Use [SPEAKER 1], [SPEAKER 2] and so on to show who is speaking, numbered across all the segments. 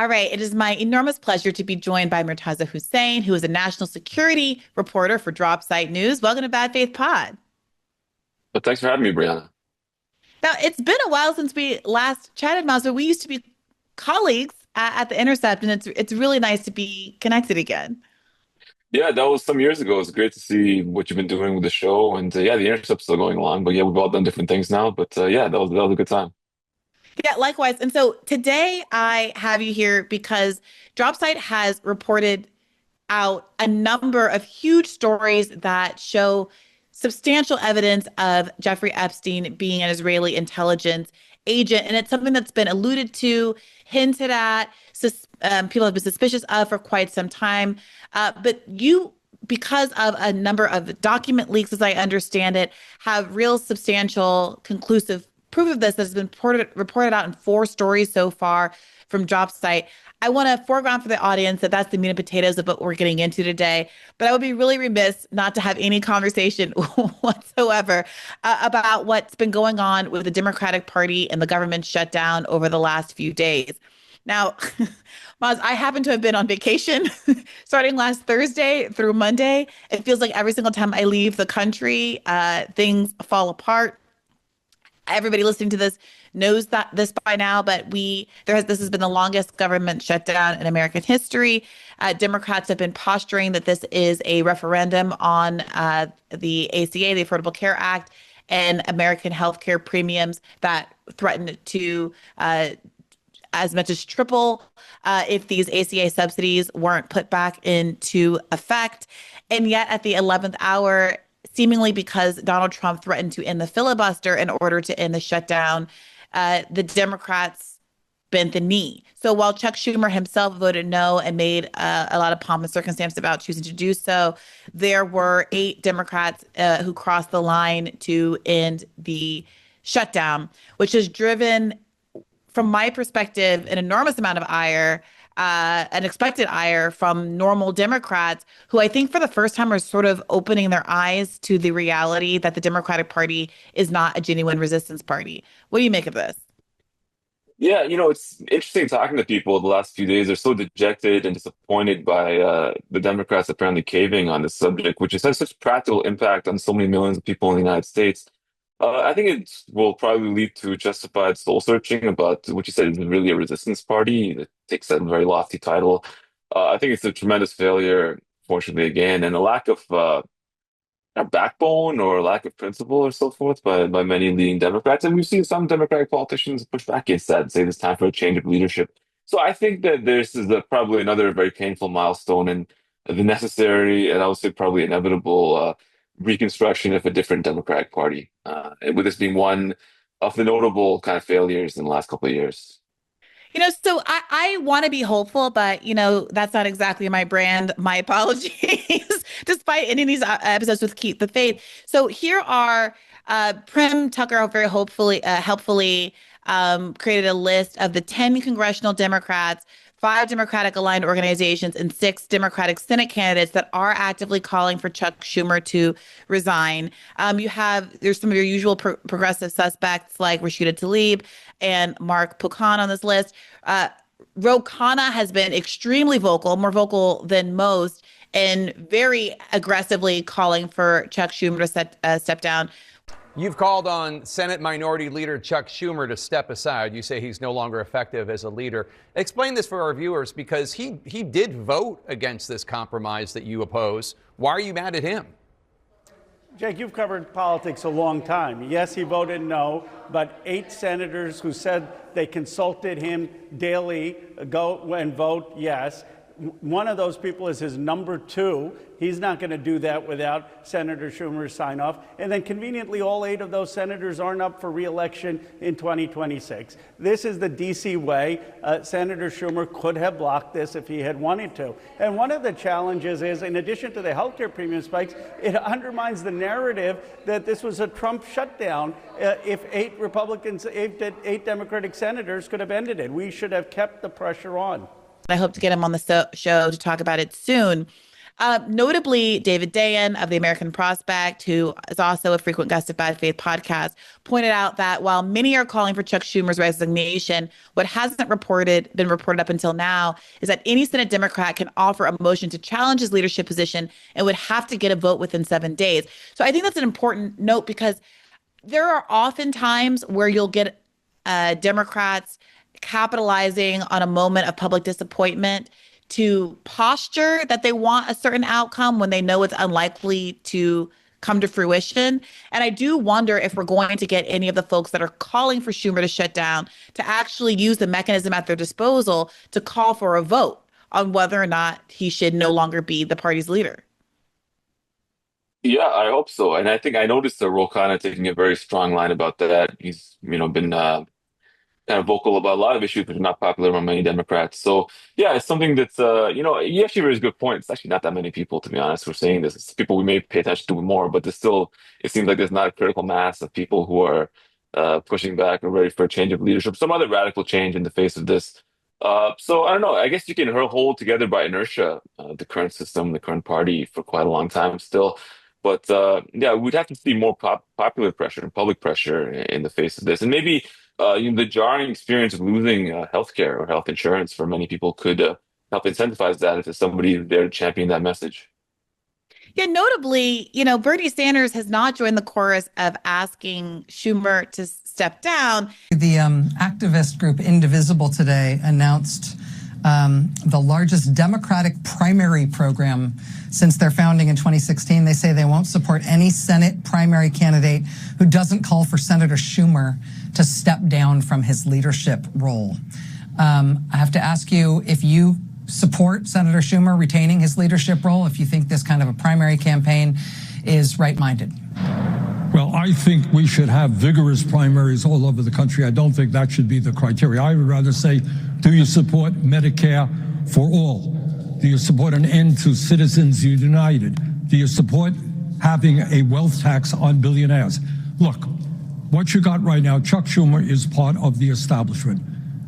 [SPEAKER 1] All right, it is my enormous pleasure to be joined by Murtaza Hussain, who is a national security reporter for Drop Site News. Welcome to Bad Faith Pod.
[SPEAKER 2] But thanks for having me, Brianna.
[SPEAKER 1] Now, it's been a while since we last chatted, Mazda. We used to be colleagues at The Intercept, and it's really nice to be connected again.
[SPEAKER 2] Yeah, that was some years ago. It's great to see what you've been doing with the show, and yeah, the intercept's still going along. But yeah, we've all done different things now. But yeah, that was a good time.
[SPEAKER 1] Yeah, likewise. And so today I have you here because DropSite has reported out a number of huge stories that show substantial evidence of Jeffrey Epstein being an Israeli intelligence agent. And it's something that's been alluded to, hinted at, people have been suspicious of for quite some time. But you, because of a number of document leaks, as I understand it, have real substantial, conclusive proof of this that has been reported out in four stories so far from DropSite. I want to foreground for the audience that that's the meat and potatoes of what we're getting into today. But I would be really remiss not to have any conversation whatsoever about what's been going on with the Democratic Party and the government shutdown over the last few days. Now, Maz, I happen to have been on vacation starting last Thursday through Monday. It feels like every single time I leave the country, things fall apart. Everybody listening to this knows that this by now, but this has been the longest government shutdown in American history. Democrats have been posturing that this is a referendum on the ACA, the Affordable Care Act, and American healthcare premiums that threaten to as much as triple if these ACA subsidies weren't put back into effect. And yet, at the 11th hour, seemingly because Donald Trump threatened to end the filibuster in order to end the shutdown, the Democrats bent the knee. So while Chuck Schumer himself voted no and made a lot of pomp and circumstance about choosing to do so, there were eight Democrats who crossed the line to end the shutdown, which has driven, from my perspective, an enormous amount of ire, an expected ire from normal Democrats who I think for the first time are sort of opening their eyes to the reality that the Democratic Party is not a genuine resistance party. What do you make of this?
[SPEAKER 2] Yeah, it's interesting talking to people the last few days. They're so dejected and disappointed by the Democrats apparently caving on this subject, which has had such practical impact on so many millions of people in the United States. I think it will probably lead to justified soul searching about what you said is really a resistance party that takes that very lofty title. I think it's a tremendous failure, fortunately, again, and a lack of a backbone or lack of principle or so forth by many leading Democrats. And we've seen some Democratic politicians push back against that and say it's time for a change of leadership. So I think that this is probably another very painful milestone in the necessary and I would say probably inevitable reconstruction of a different Democratic Party. And with this being one of the notable kind of failures in the last couple of years.
[SPEAKER 1] So I want to be hopeful, but that's not exactly my brand. My apologies, despite ending these episodes with Keep the Faith. So here are Prim Tucker very helpfully created a list of the 10 congressional Democrats, five Democratic aligned organizations, and six Democratic Senate candidates that are actively calling for Chuck Schumer to resign. There's some of your usual progressive suspects like Rashida Tlaib and Mark Pocan on this list. Ro Khanna has been extremely vocal, more vocal than most, and very aggressively calling for Chuck Schumer to step down.
[SPEAKER 3] You've called on Senate Minority Leader Chuck Schumer to step aside. You say he's no longer effective as a leader. Explain this for our viewers because he did vote against this compromise that you oppose. Why are you mad at him?
[SPEAKER 4] Jake, you've covered politics a long time. Yes, he voted no, but 8 senators who said they consulted him daily go and vote yes. One of those people is his number 2. He's not going to do that without Senator Schumer's sign off. And then conveniently, all 8 of those senators aren't up for re-election in 2026. This is the D.C. way. Senator Schumer could have blocked this if he had wanted to. And one of the challenges is, in addition to the healthcare premium spikes, it undermines the narrative that this was a Trump shutdown. If 8 Democratic senators could have ended it, we should have kept the pressure on.
[SPEAKER 1] I hope to get him on the show to talk about it soon. Notably, David Dayen of the American Prospect, who is also a frequent guest of Bad Faith podcast, pointed out that while many are calling for Chuck Schumer's resignation, what hasn't been reported up until now is that any Senate Democrat can offer a motion to challenge his leadership position and would have to get a vote within 7 days. So I think that's an important note because there are often times where you'll get Democrats capitalizing on a moment of public disappointment to posture that they want a certain outcome when they know it's unlikely to come to fruition. And I do wonder if we're going to get any of the folks that are calling for Schumer to shut down to actually use the mechanism at their disposal to call for a vote on whether or not he should no longer be the party's leader.
[SPEAKER 2] Yeah, I hope so. And I think I noticed Ro Khanna taking a very strong line about that. He's, been kind of vocal about a lot of issues which are not popular among many Democrats. So yeah, it's something that's you actually raise a good point. It's actually not that many people, to be honest, who are saying this. It's people we may pay attention to more, but there's still, it seems like there's not a critical mass of people who are pushing back and ready for a change of leadership, some other radical change in the face of this. So I don't know. I guess you can hold together by inertia the current system, the current party for quite a long time still. But yeah, we'd have to see more popular pressure and public pressure in the face of this, and maybe the jarring experience of losing healthcare or health insurance for many people could help incentivize that if there's somebody there to champion that message.
[SPEAKER 1] Yeah, notably, Bernie Sanders has not joined the chorus of asking Schumer to step down.
[SPEAKER 5] The activist group Indivisible today announced the largest Democratic primary program since their founding in 2016. They say they won't support any Senate primary candidate who doesn't call for Senator Schumer to step down from his leadership role. I have to ask you if you support Senator Schumer retaining his leadership role, if you think this kind of a primary campaign is right-minded.
[SPEAKER 6] Well, I think we should have vigorous primaries all over the country. I don't think that should be the criteria. I would rather say, do you support Medicare for all? Do you support an end to Citizens United? Do you support having a wealth tax on billionaires? Look, what you got right now, Chuck Schumer is part of the establishment.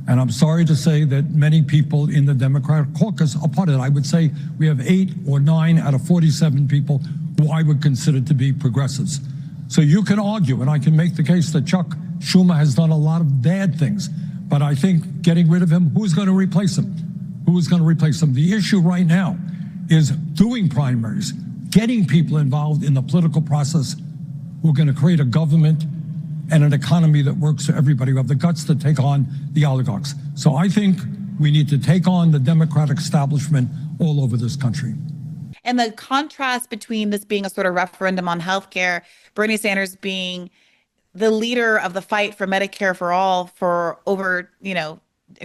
[SPEAKER 6] And I'm sorry to say that many people in the Democratic caucus are part of it. I would say we have 8 or 9 out of 47 people who I would consider to be progressives. So you can argue, and I can make the case that Chuck Schumer has done a lot of bad things. But I think getting rid of him, who's going to replace him? Who is going to replace him? The issue right now is doing primaries, getting people involved in the political process who are going to create a government and an economy that works for everybody, who have the guts to take on the oligarchs. So I think we need to take on the Democratic establishment all over this country.
[SPEAKER 1] And the contrast between this being a sort of referendum on healthcare, Bernie Sanders being the leader of the fight for Medicare for all for over,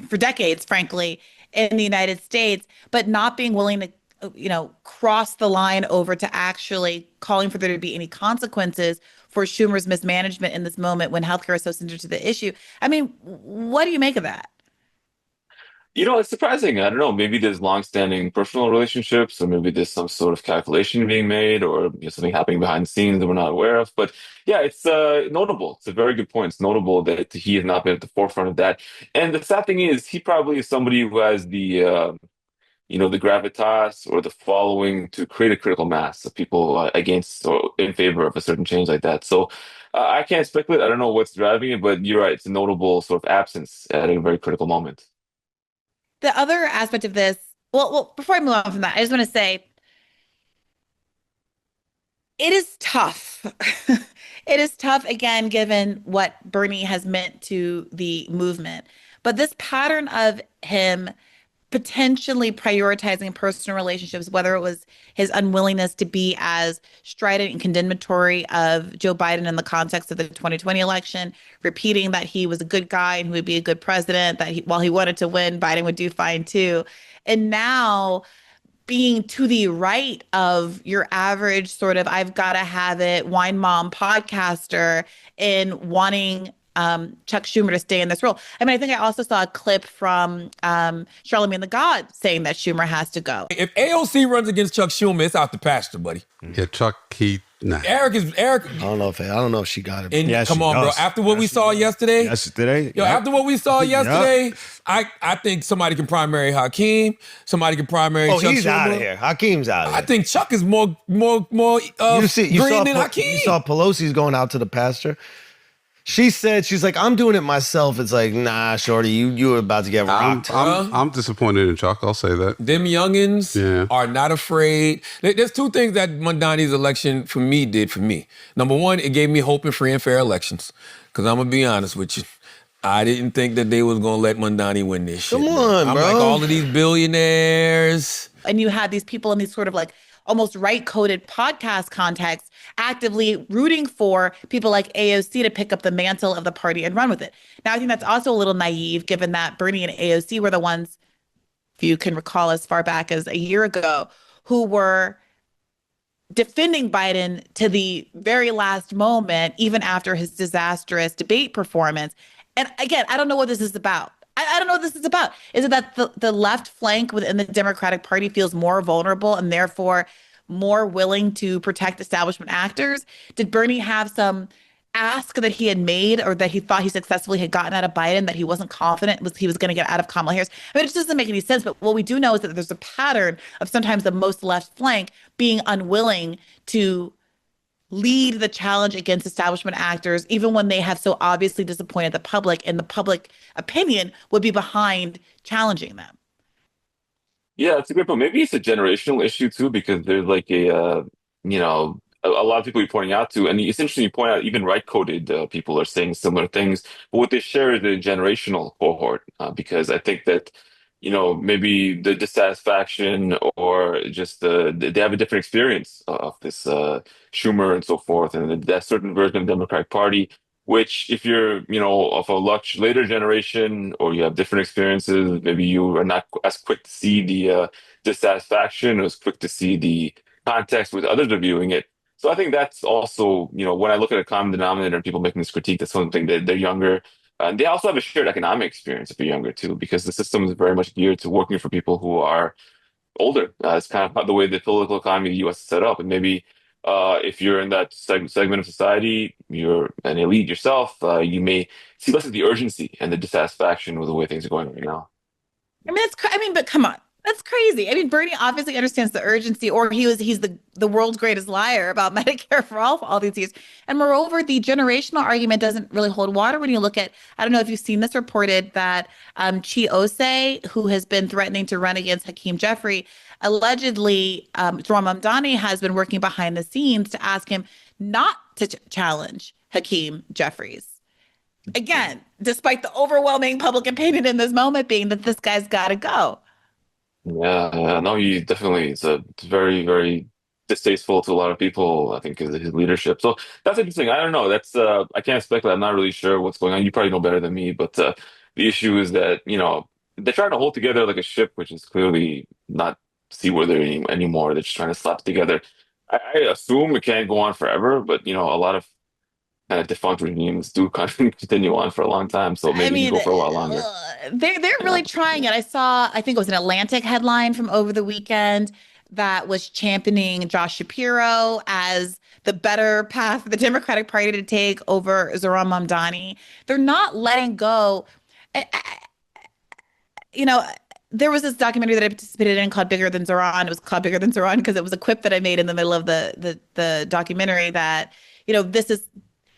[SPEAKER 1] for decades, frankly, in the United States, but not being willing to, cross the line over to actually calling for there to be any consequences for Schumer's mismanagement in this moment when healthcare is so central to the issue. I mean, what do you make of that?
[SPEAKER 2] It's surprising. I don't know. Maybe there's longstanding personal relationships, or maybe there's some sort of calculation being made, or something happening behind the scenes that we're not aware of. But yeah, it's notable. It's a very good point. It's notable that he has not been at the forefront of that. And the sad thing is, he probably is somebody who has the the gravitas or the following to create a critical mass of people against or in favor of a certain change like that. So I can't speculate. I don't know what's driving it, but you're right. It's a notable sort of absence at a very critical moment.
[SPEAKER 1] The other aspect of this, well, before I move on from that, I just want to say it is tough. It is tough, again, given what Bernie has meant to the movement. But this pattern of him potentially prioritizing personal relationships, whether it was his unwillingness to be as strident and condemnatory of Joe Biden in the context of the 2020 election, repeating that he was a good guy and he would be a good president, that while he wanted to win, Biden would do fine too. And now being to the right of your average sort of I've got to have it wine mom podcaster in wanting Chuck Schumer to stay in this role. I mean, I think I also saw a clip from Charlemagne the God saying that Schumer has to go.
[SPEAKER 7] If AOC runs against Chuck Schumer, it's out the pasture, buddy.
[SPEAKER 8] Yeah, Chuck, he
[SPEAKER 7] Nah.
[SPEAKER 8] Eric.
[SPEAKER 7] I don't know if she got it.
[SPEAKER 8] And
[SPEAKER 4] Yes,
[SPEAKER 8] come
[SPEAKER 4] she
[SPEAKER 8] on, bro.
[SPEAKER 4] does.
[SPEAKER 8] After what we saw yesterday,
[SPEAKER 4] Yesterday,
[SPEAKER 8] yo,
[SPEAKER 4] yep.
[SPEAKER 8] after what we saw
[SPEAKER 4] Yep.
[SPEAKER 8] yesterday, I think somebody can primary Hakeem. Somebody can primary Chuck
[SPEAKER 7] He's
[SPEAKER 8] Schumer.
[SPEAKER 7] out of here. Hakeem's out of here.
[SPEAKER 8] I think Chuck is more green than Hakeem.
[SPEAKER 7] You saw Pelosi's going out to the pasture. She said, she's like, I'm doing it myself. It's like, nah, shorty, you were about to get rocked.
[SPEAKER 9] I'm disappointed in Chuck. I'll say that.
[SPEAKER 8] Them youngins are not afraid. There's two things that Mondani's election for me did for me. Number one, it gave me hope in free and fair elections. Because I'm going to be honest with you. I didn't think that they was going to let Mondani win this shit.
[SPEAKER 7] Come on,
[SPEAKER 8] I'm
[SPEAKER 7] bro.
[SPEAKER 8] like, all of these billionaires.
[SPEAKER 1] And you had these people in these sort of like almost right-coded podcast contexts actively rooting for people like AOC to pick up the mantle of the party and run with it. Now, I think that's also a little naive, given that Bernie and AOC were the ones, if you can recall as far back as a year ago, who were defending Biden to the very last moment, even after his disastrous debate performance. And again, I don't know what this is about. I don't know what this is about. Is it that the left flank within the Democratic Party feels more vulnerable and therefore more willing to protect establishment actors? Did Bernie have some ask that he had made or that he thought he successfully had gotten out of Biden that he wasn't confident he was going to get out of Kamala Harris? I mean, it just doesn't make any sense. But what we do know is that there's a pattern of sometimes the most left flank being unwilling to lead the challenge against establishment actors, even when they have so obviously disappointed the public, and the public opinion would be behind challenging them.
[SPEAKER 2] Yeah, that's a great point. Maybe it's a generational issue too, because there's like a lot of people you're pointing out to, and it's interesting you point out even right-coded people are saying similar things, but what they share is the generational cohort, because I think that maybe the dissatisfaction or just they have a different experience of this Schumer and so forth, and that certain version of the Democratic Party, which if you're of a much later generation or you have different experiences, maybe you are not as quick to see the dissatisfaction or as quick to see the context with others are viewing it. So I think that's also, when I look at a common denominator and people making this critique, that's something that they're younger. And they also have a shared economic experience if you're younger too, because the system is very much geared to working for people who are older. It's kind of the way the political economy of the U.S. is set up. And maybe if you're in that segment of society, you're an elite yourself, you may see less of the urgency and the dissatisfaction with the way things are going right now.
[SPEAKER 1] I mean, but come on. That's crazy. I mean, Bernie obviously understands the urgency, or he's the world's greatest liar about Medicare for all these years. And moreover, the generational argument doesn't really hold water when you look at, I don't know if you've seen this reported, that Chi Ose, who has been threatening to run against Hakeem Jeffrey, allegedly, Zohran Mamdani has been working behind the scenes to ask him not to challenge Hakeem Jeffries. Again, despite the overwhelming public opinion in this moment being that this guy's got to go.
[SPEAKER 2] Yeah, no, he definitely it's very, very distasteful to a lot of people, I think, is his leadership. So that's interesting. I don't know. That's I can't speculate. I'm not really sure what's going on. You probably know better than me, but the issue is that, they're trying to hold together like a ship, which is clearly not seaworthy anymore. They're just trying to slap together. I assume it can't go on forever, but a lot of kind of defunct regimes do kind of continue on for a long time. So maybe you go for a while longer.
[SPEAKER 1] They're really trying it. I think it was an Atlantic headline from over the weekend that was championing Josh Shapiro as the better path for the Democratic Party to take over Zohran Mamdani. They're not letting go. There was this documentary that I participated in called Bigger Than Zohran. It was called Bigger Than Zohran because it was a quip that I made in the middle of the documentary that,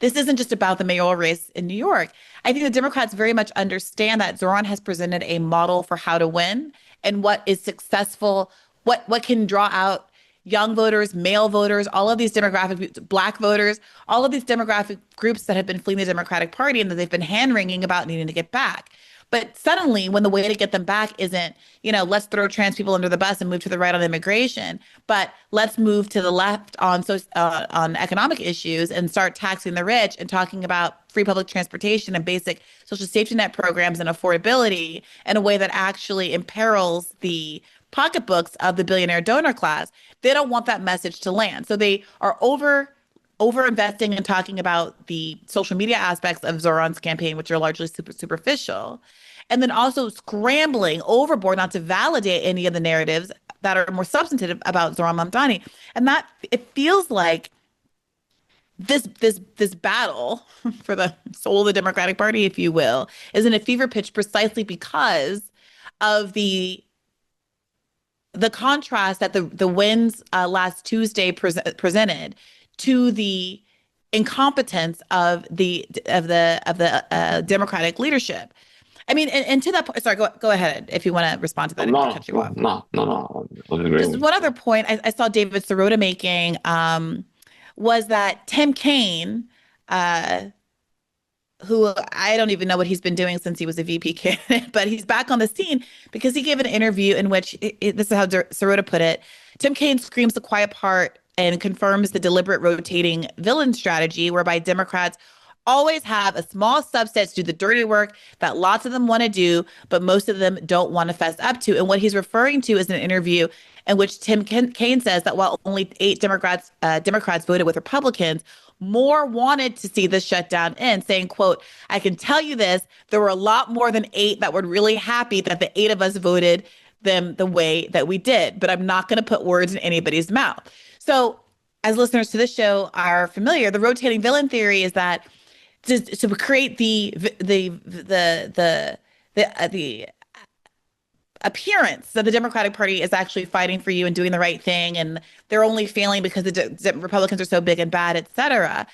[SPEAKER 1] this isn't just about the mayoral race in New York. I think the Democrats very much understand that Zohran has presented a model for how to win and what is successful, what can draw out young voters, male voters, all of these demographic, Black voters, all of these demographic groups that have been fleeing the Democratic Party and that they've been hand-wringing about needing to get back. But suddenly, when the way to get them back isn't, let's throw trans people under the bus and move to the right on immigration, but let's move to the left on economic issues and start taxing the rich and talking about free public transportation and basic social safety net programs and affordability in a way that actually imperils the pocketbooks of the billionaire donor class. They don't want that message to land. So they are over-investing and talking about the social media aspects of Zohran's campaign, which are largely superficial, and then also scrambling overboard not to validate any of the narratives that are more substantive about Zohran Mamdani. And that it feels like this battle for the soul of the Democratic Party, if you will, is in a fever pitch precisely because of the contrast that the wins last Tuesday presented to the incompetence of the Democratic leadership. I mean, and to that point, sorry, go ahead if you want to respond to that. I didn't mean to cut you off.
[SPEAKER 2] No.
[SPEAKER 1] Just one other point I saw David Sirota making was that Tim Kaine, who I don't even know what he's been doing since he was a VP candidate, but he's back on the scene because he gave an interview in which, this is how Sirota put it, Tim Kaine screams the quiet part and confirms the deliberate rotating villain strategy whereby Democrats always have a small subset to do the dirty work that lots of them want to do, but most of them don't want to fess up to. And what he's referring to is an interview in which Tim Kaine says that while only 8 Democrats voted with Republicans, more wanted to see this shutdown end, saying, quote, I can tell you this, there were a lot more than 8 that were really happy that the 8 of us voted them the way that we did, but I'm not going to put words in anybody's mouth. So as listeners to this show are familiar, the rotating villain theory is that to create the appearance that the Democratic Party is actually fighting for you and doing the right thing, and they're only failing because the Republicans are so big and bad, et cetera.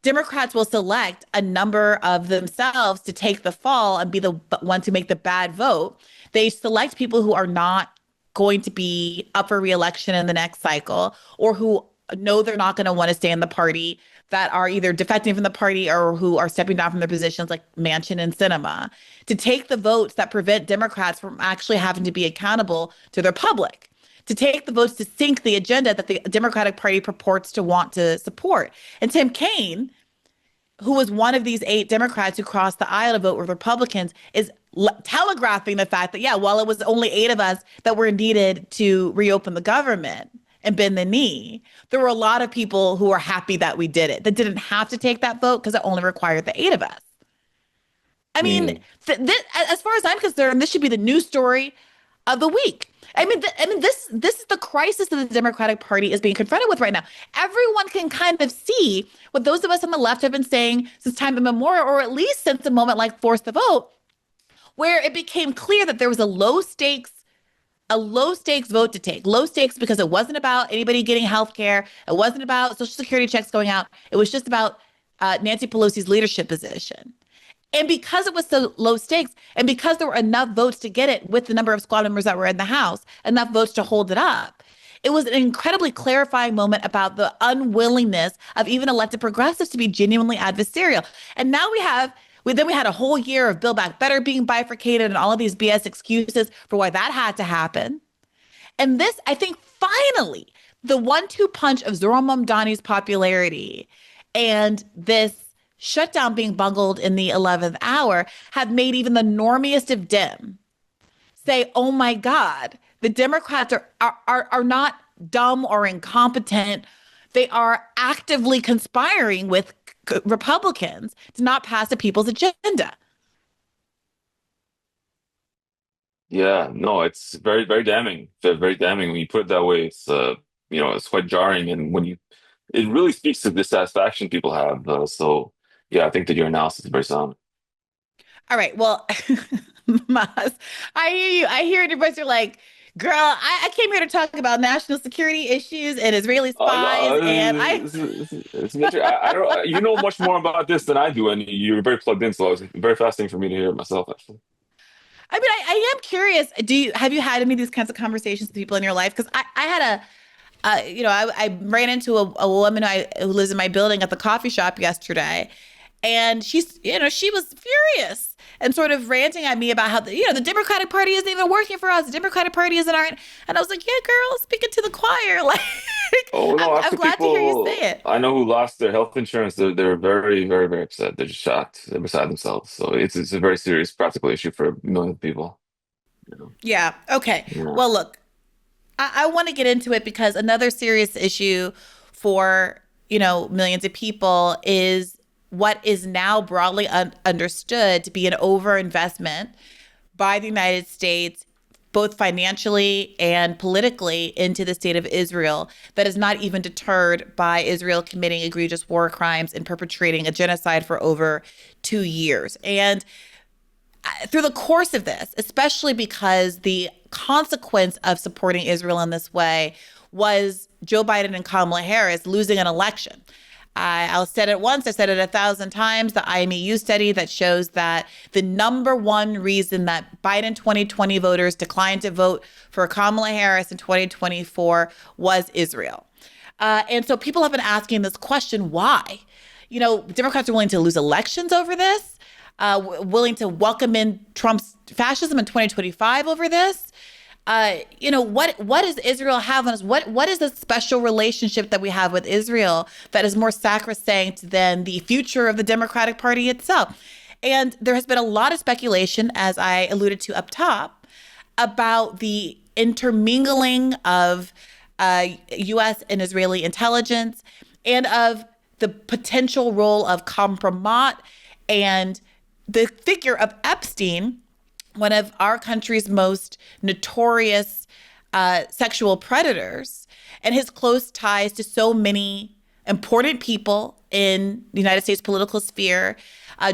[SPEAKER 1] Democrats will select a number of themselves to take the fall and be the one to make the bad vote. They select people who are not going to be up for re-election in the next cycle, or who know they're not going to want to stay in the party, that are either defecting from the party or who are stepping down from their positions, like Manchin and Sinema, to take the votes that prevent Democrats from actually having to be accountable to their public, to take the votes to sink the agenda that the Democratic Party purports to want to support. And Tim Kaine, who was one of these 8 Democrats who crossed the aisle to vote with Republicans, is telegraphing the fact that, yeah, while it was only 8 of us that were needed to reopen the government and bend the knee, there were a lot of people who were happy that we did it, that didn't have to take that vote because it only required the 8 of us. I mean, as far as I'm concerned, this should be the news story of the week. This is the crisis that the Democratic Party is being confronted with right now. Everyone can kind of see what those of us on the left have been saying since time immemorial, or at least since a moment like Force the Vote, where it became clear that there was a low stakes vote to take. Low stakes because it wasn't about anybody getting health care. It wasn't about Social Security checks going out. It was just about Nancy Pelosi's leadership position. And because it was so low stakes, and because there were enough votes to get it with the number of squad members that were in the House, enough votes to hold it up, it was an incredibly clarifying moment about the unwillingness of even elected progressives to be genuinely adversarial. And now we had a whole year of Build Back Better being bifurcated and all of these BS excuses for why that had to happen. And this, I think, finally, the 1-2 punch of Zohran Mamdani's popularity and this shutdown being bungled in the 11th hour have made even the normiest of Dem say, oh my God, the Democrats are not dumb or incompetent. They are actively conspiring with Republicans to not pass a people's agenda.
[SPEAKER 2] Yeah, no, it's very, very damning. Very damning when you put it that way. It's it's quite jarring, and it really speaks to the dissatisfaction people have. So yeah, I think that your analysis is very sound.
[SPEAKER 1] All right, well, Maz, I hear you. I hear in your voice you're like, girl, I came here to talk about national security issues and Israeli spies, and
[SPEAKER 2] I don't. You know much more about this than I do, and you're very plugged in. So it's very fascinating for me to hear it myself, actually.
[SPEAKER 1] I mean, I am curious. Have you had any of these kinds of conversations with people in your life? Because I had I ran into a woman who lives in my building at the coffee shop yesterday, and she was furious and sort of ranting at me about how the Democratic Party isn't even working for us. The Democratic Party isn't our, and I was like, yeah, girl, speaking to the choir. Like,
[SPEAKER 2] oh no,
[SPEAKER 1] I'm glad to hear you say it.
[SPEAKER 2] I know who lost their health insurance. They're very, very, very upset. They're just shocked. They're beside themselves. So it's a very serious practical issue for millions of people.
[SPEAKER 1] Yeah. Okay.
[SPEAKER 2] Yeah.
[SPEAKER 1] Well, look, I want to get into it because another serious issue for millions of people is what is now broadly understood to be an overinvestment by the United States both financially and politically, into the state of Israel that is not even deterred by Israel committing egregious war crimes and perpetrating a genocide for over 2 years. And through the course of this, especially because the consequence of supporting Israel in this way was Joe Biden and Kamala Harris losing an election. I'll said it once, I said it 1,000 times, the IMEU study that shows that the number one reason that Biden 2020 voters declined to vote for Kamala Harris in 2024 was Israel. And so people have been asking this question, why? You know, Democrats are willing to lose elections over this, willing to welcome in Trump's fascism in 2025 over this. You know, what does Israel have on us? What is the special relationship that we have with Israel that is more sacrosanct than the future of the Democratic Party itself? And there has been a lot of speculation, as I alluded to up top, about the intermingling of U.S. and Israeli intelligence and of the potential role of compromat and the figure of Epstein, one of our country's most notorious sexual predators, and his close ties to so many important people in the United States political sphere.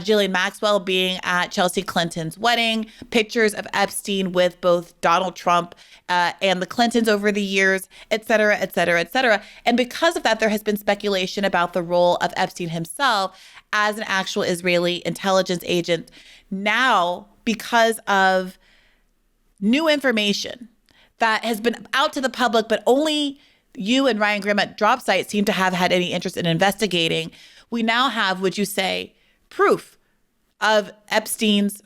[SPEAKER 1] Ghislaine Maxwell being at Chelsea Clinton's wedding, pictures of Epstein with both Donald Trump and the Clintons over the years, et cetera, et cetera, et cetera. And because of that, there has been speculation about the role of Epstein himself as an actual Israeli intelligence agent. Now, because of new information that has been out to the public, but only you and Ryan Grimm at DropSite seem to have had any interest in investigating, we now have, would you say, proof of Epstein's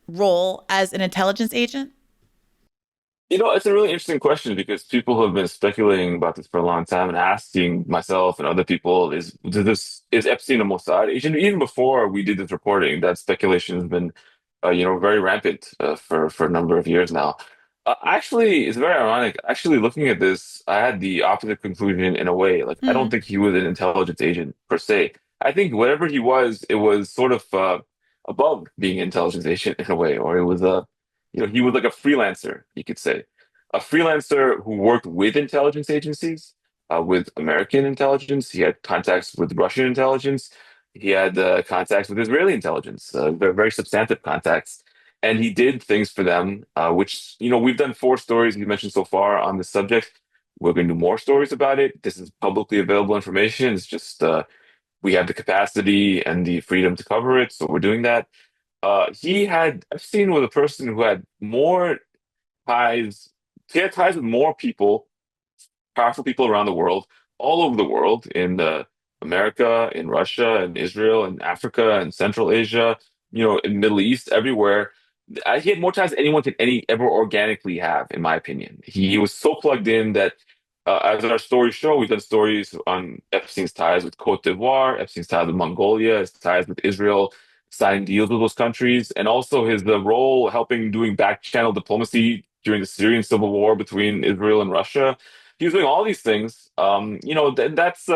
[SPEAKER 1] role as an intelligence agent?
[SPEAKER 2] You know, it's a really interesting question because people have been speculating about this for a long time and asking myself and other people, is Epstein a Mossad agent? Even before we did this reporting, that speculation has been, very rampant for a number of years now. Actually, it's very ironic. Actually, looking at this, I had the opposite conclusion in a way. Like, I don't think he was an intelligence agent per se. I think whatever he was, it was sort of above being an intelligence agent in a way, or it was he was like a freelancer, you could say, a freelancer who worked with intelligence agencies, with American intelligence. He had contacts with Russian intelligence. He had contacts with Israeli intelligence, very substantive contacts. And he did things for them, which, we've done 4 stories you mentioned so far on this subject. We're going to do more stories about it. This is publicly available information. It's just we have the capacity and the freedom to cover it, so we're doing that. Epstein was a person who had more ties. He had ties with more people, powerful people around the world, all over the world, in America, in Russia, in Israel, in Africa, in Central Asia, in Middle East, everywhere. He had more ties than anyone could ever organically have, in my opinion. He was so plugged in that, as our stories show, we've done stories on Epstein's ties with Cote d'Ivoire, Epstein's ties with Mongolia, his ties with Israel, signing deals with those countries, and also the role doing back channel diplomacy during the Syrian civil war between Israel and Russia. He was doing all these things. That's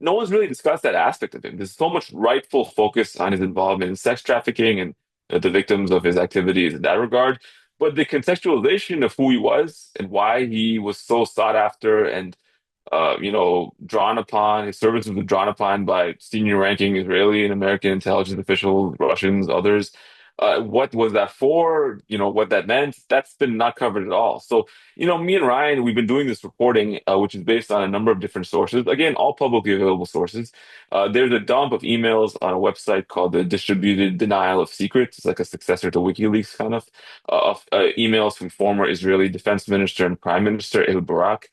[SPEAKER 2] no one's really discussed that aspect of him. There's so much rightful focus on his involvement in sex trafficking and the victims of his activities in that regard. But the contextualization of who he was and why he was so sought after and, drawn upon, his services were drawn upon by senior ranking Israeli and American intelligence officials, Russians, others. What was that for? What that meant? That's been not covered at all. So, me and Ryan, we've been doing this reporting, which is based on a number of different sources. Again, all publicly available sources. There's a dump of emails on a website called the Distributed Denial of Secrets. It's like a successor to WikiLeaks, kind of emails from former Israeli Defense Minister and Prime Minister Ehud Barak.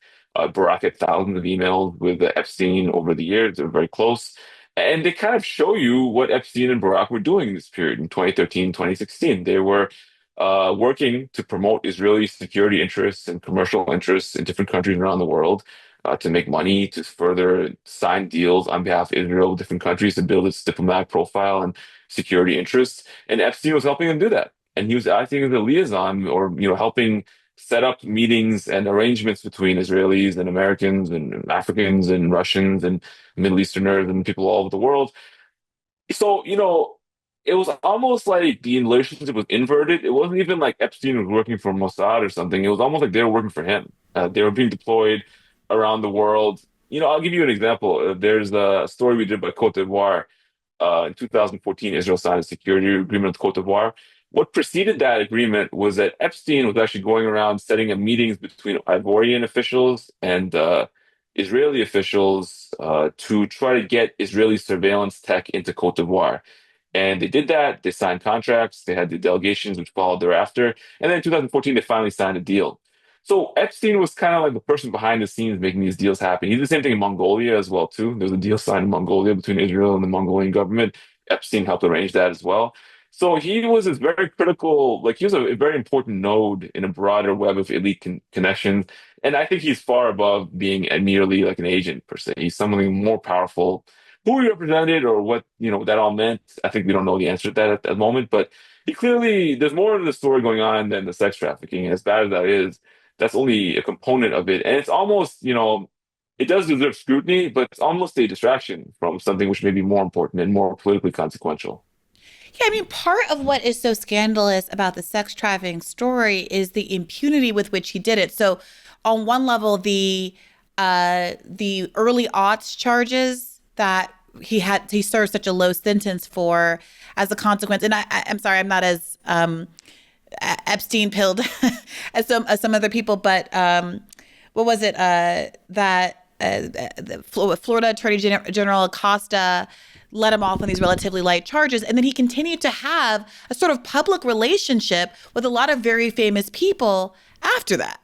[SPEAKER 2] Barak had thousands of emails with Epstein over the years. They're very close. And they kind of show you what Epstein and Barak were doing in this period in 2013, 2016. They were working to promote Israeli security interests and commercial interests in different countries around the world, to make money, to further sign deals on behalf of Israel with different countries to build its diplomatic profile and security interests. And Epstein was helping them do that. And he was acting as a liaison, or helping set up meetings and arrangements between Israelis and Americans and Africans and Russians and Middle Easterners and people all over the world. So, it was almost like the relationship was inverted. It wasn't even like Epstein was working for Mossad or something. It was almost like they were working for him. They were being deployed around the world. I'll give you an example. There's a story we did by Cote d'Ivoire. In 2014, Israel signed a security agreement with Cote d'Ivoire. What preceded that agreement was that Epstein was actually going around setting up meetings between Ivorian officials and Israeli officials to try to get Israeli surveillance tech into Cote d'Ivoire. And they did that. They signed contracts. They had the delegations which followed thereafter. And then in 2014, they finally signed a deal. So Epstein was kind of like the person behind the scenes making these deals happen. He did the same thing in Mongolia as well, too. There was a deal signed in Mongolia between Israel and the Mongolian government. Epstein helped arrange that as well. So he was this very critical, like he was a very important node in a broader web of elite connections. And I think he's far above being merely like an agent per se. He's something more powerful. Who he represented or what that all meant, I think we don't know the answer to that at the moment. But he clearly there's more to the story going on than the sex trafficking. And as bad as that is, that's only a component of it. And it's almost, it does deserve scrutiny, but it's almost a distraction from something which may be more important and more politically consequential.
[SPEAKER 1] Yeah, I mean, part of what is so scandalous about the sex trafficking story is the impunity with which he did it. So, on one level, the early aughts charges that he served such a low sentence for as a consequence. And I'm sorry, I'm not as Epstein pilled as some other people, but what was it that the Florida Attorney General Acosta let him off on these relatively light charges. And then he continued to have a sort of public relationship with a lot of very famous people after that.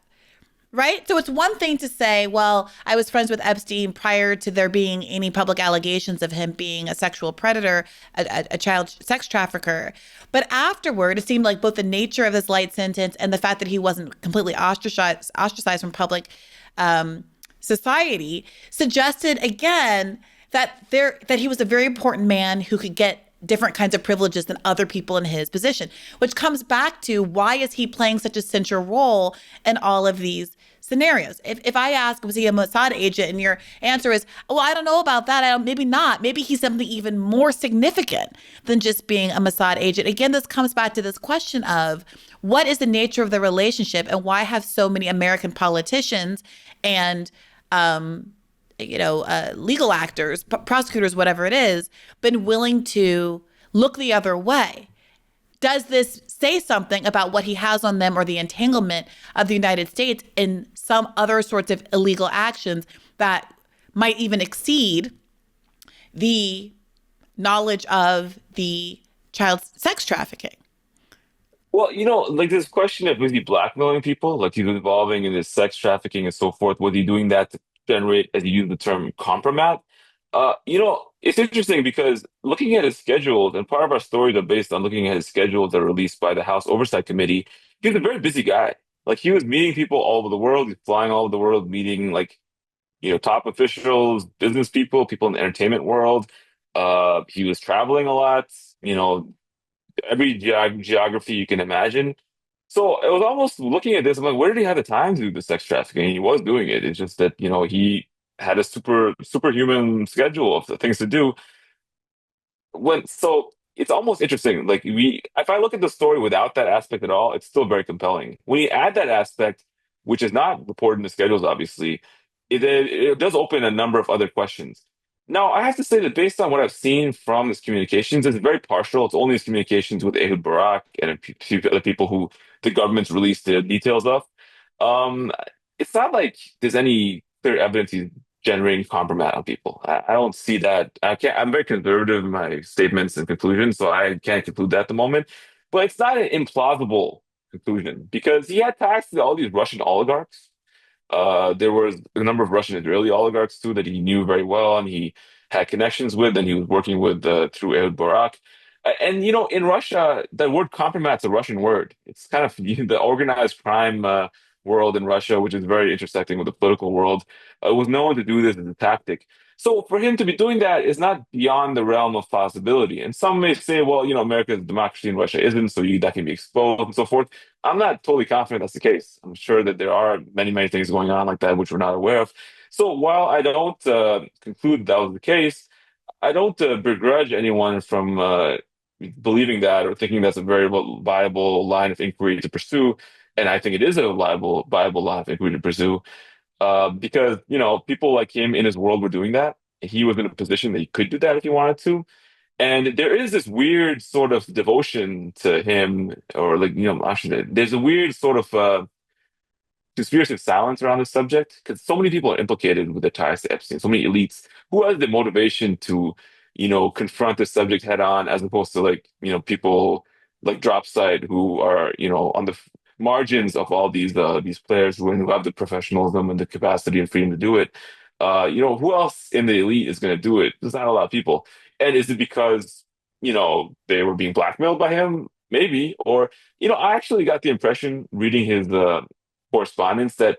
[SPEAKER 1] Right? So it's one thing to say, well, I was friends with Epstein prior to there being any public allegations of him being a sexual predator, a child sex trafficker. But afterward, it seemed like both the nature of this light sentence and the fact that he wasn't completely ostracized from public society suggested again that he was a very important man who could get different kinds of privileges than other people in his position, which comes back to why is he playing such a central role in all of these scenarios? If I ask, was he a Mossad agent? And your answer is, well, I don't know about that. Maybe not. Maybe he's something even more significant than just being a Mossad agent. Again, this comes back to this question of what is the nature of the relationship and why have so many American politicians and legal actors, prosecutors, whatever it is, been willing to look the other way? Does this say something about what he has on them or the entanglement of the United States in some other sorts of illegal actions that might even exceed the knowledge of the child sex trafficking?
[SPEAKER 2] Well, like this question of was he blackmailing people, like he was involving in this sex trafficking and so forth. Was he doing that to generate, as you use the term, compromat? It's interesting because looking at his schedules, and part of our stories are based on looking at his schedules that are released by the House Oversight Committee. He was a very busy guy. Like he was meeting people all over the world. He's flying all over the world, meeting like, top officials, business people in the entertainment world. He was traveling a lot, every geography you can imagine. So it was almost looking at this, I'm like, where did he have the time to do the sex trafficking? And he was doing it. It's just that, he had a superhuman schedule of things to do. So it's almost interesting. Like if I look at the story without that aspect at all, it's still very compelling. When you add that aspect, which is not reported in the schedules, obviously, it does open a number of other questions. Now, I have to say that based on what I've seen from his communications, it's very partial. It's only his communications with Ehud Barak and a few other people who the government's released the details of. It's not like there's any clear evidence he's generating compromise on people. I don't see that. I'm very conservative in my statements and conclusions, so I can't conclude that at the moment. But it's not an implausible conclusion because he had ties to all these Russian oligarchs. There was a number of Russian Israeli oligarchs too that he knew very well and he had connections with, and he was working with through Ehud Barak. And in Russia, the word compromat is a Russian word. It's kind of the organized crime world in Russia, which is very intersecting with the political world, was known to do this as a tactic. So for him to be doing that is not beyond the realm of possibility. And some may say, well, America is a democracy and Russia isn't, so that can be exposed and so forth. I'm not totally confident that's the case. I'm sure that there are many, many things going on like that which we're not aware of. So while I don't conclude that was the case, I don't begrudge anyone from believing that or thinking that's a very viable line of inquiry to pursue. And I think it is a viable line of inquiry to pursue, because people like him in his world were doing that. He was in a position that he could do that if he wanted to. And there is this weird sort of devotion to him, or like, actually, there's a weird sort of conspiracy of silence around this subject because so many people are implicated with the ties to Epstein, so many elites. Who has the motivation to, confront this subject head on, as opposed to like, people like Dropside who are, on the margins of all these players who have the professionalism and the capacity and freedom to do it. Who else in the elite is going to do it? There's not a lot of people. And is it because, they were being blackmailed by him? Maybe. Or, I actually got the impression reading his correspondence that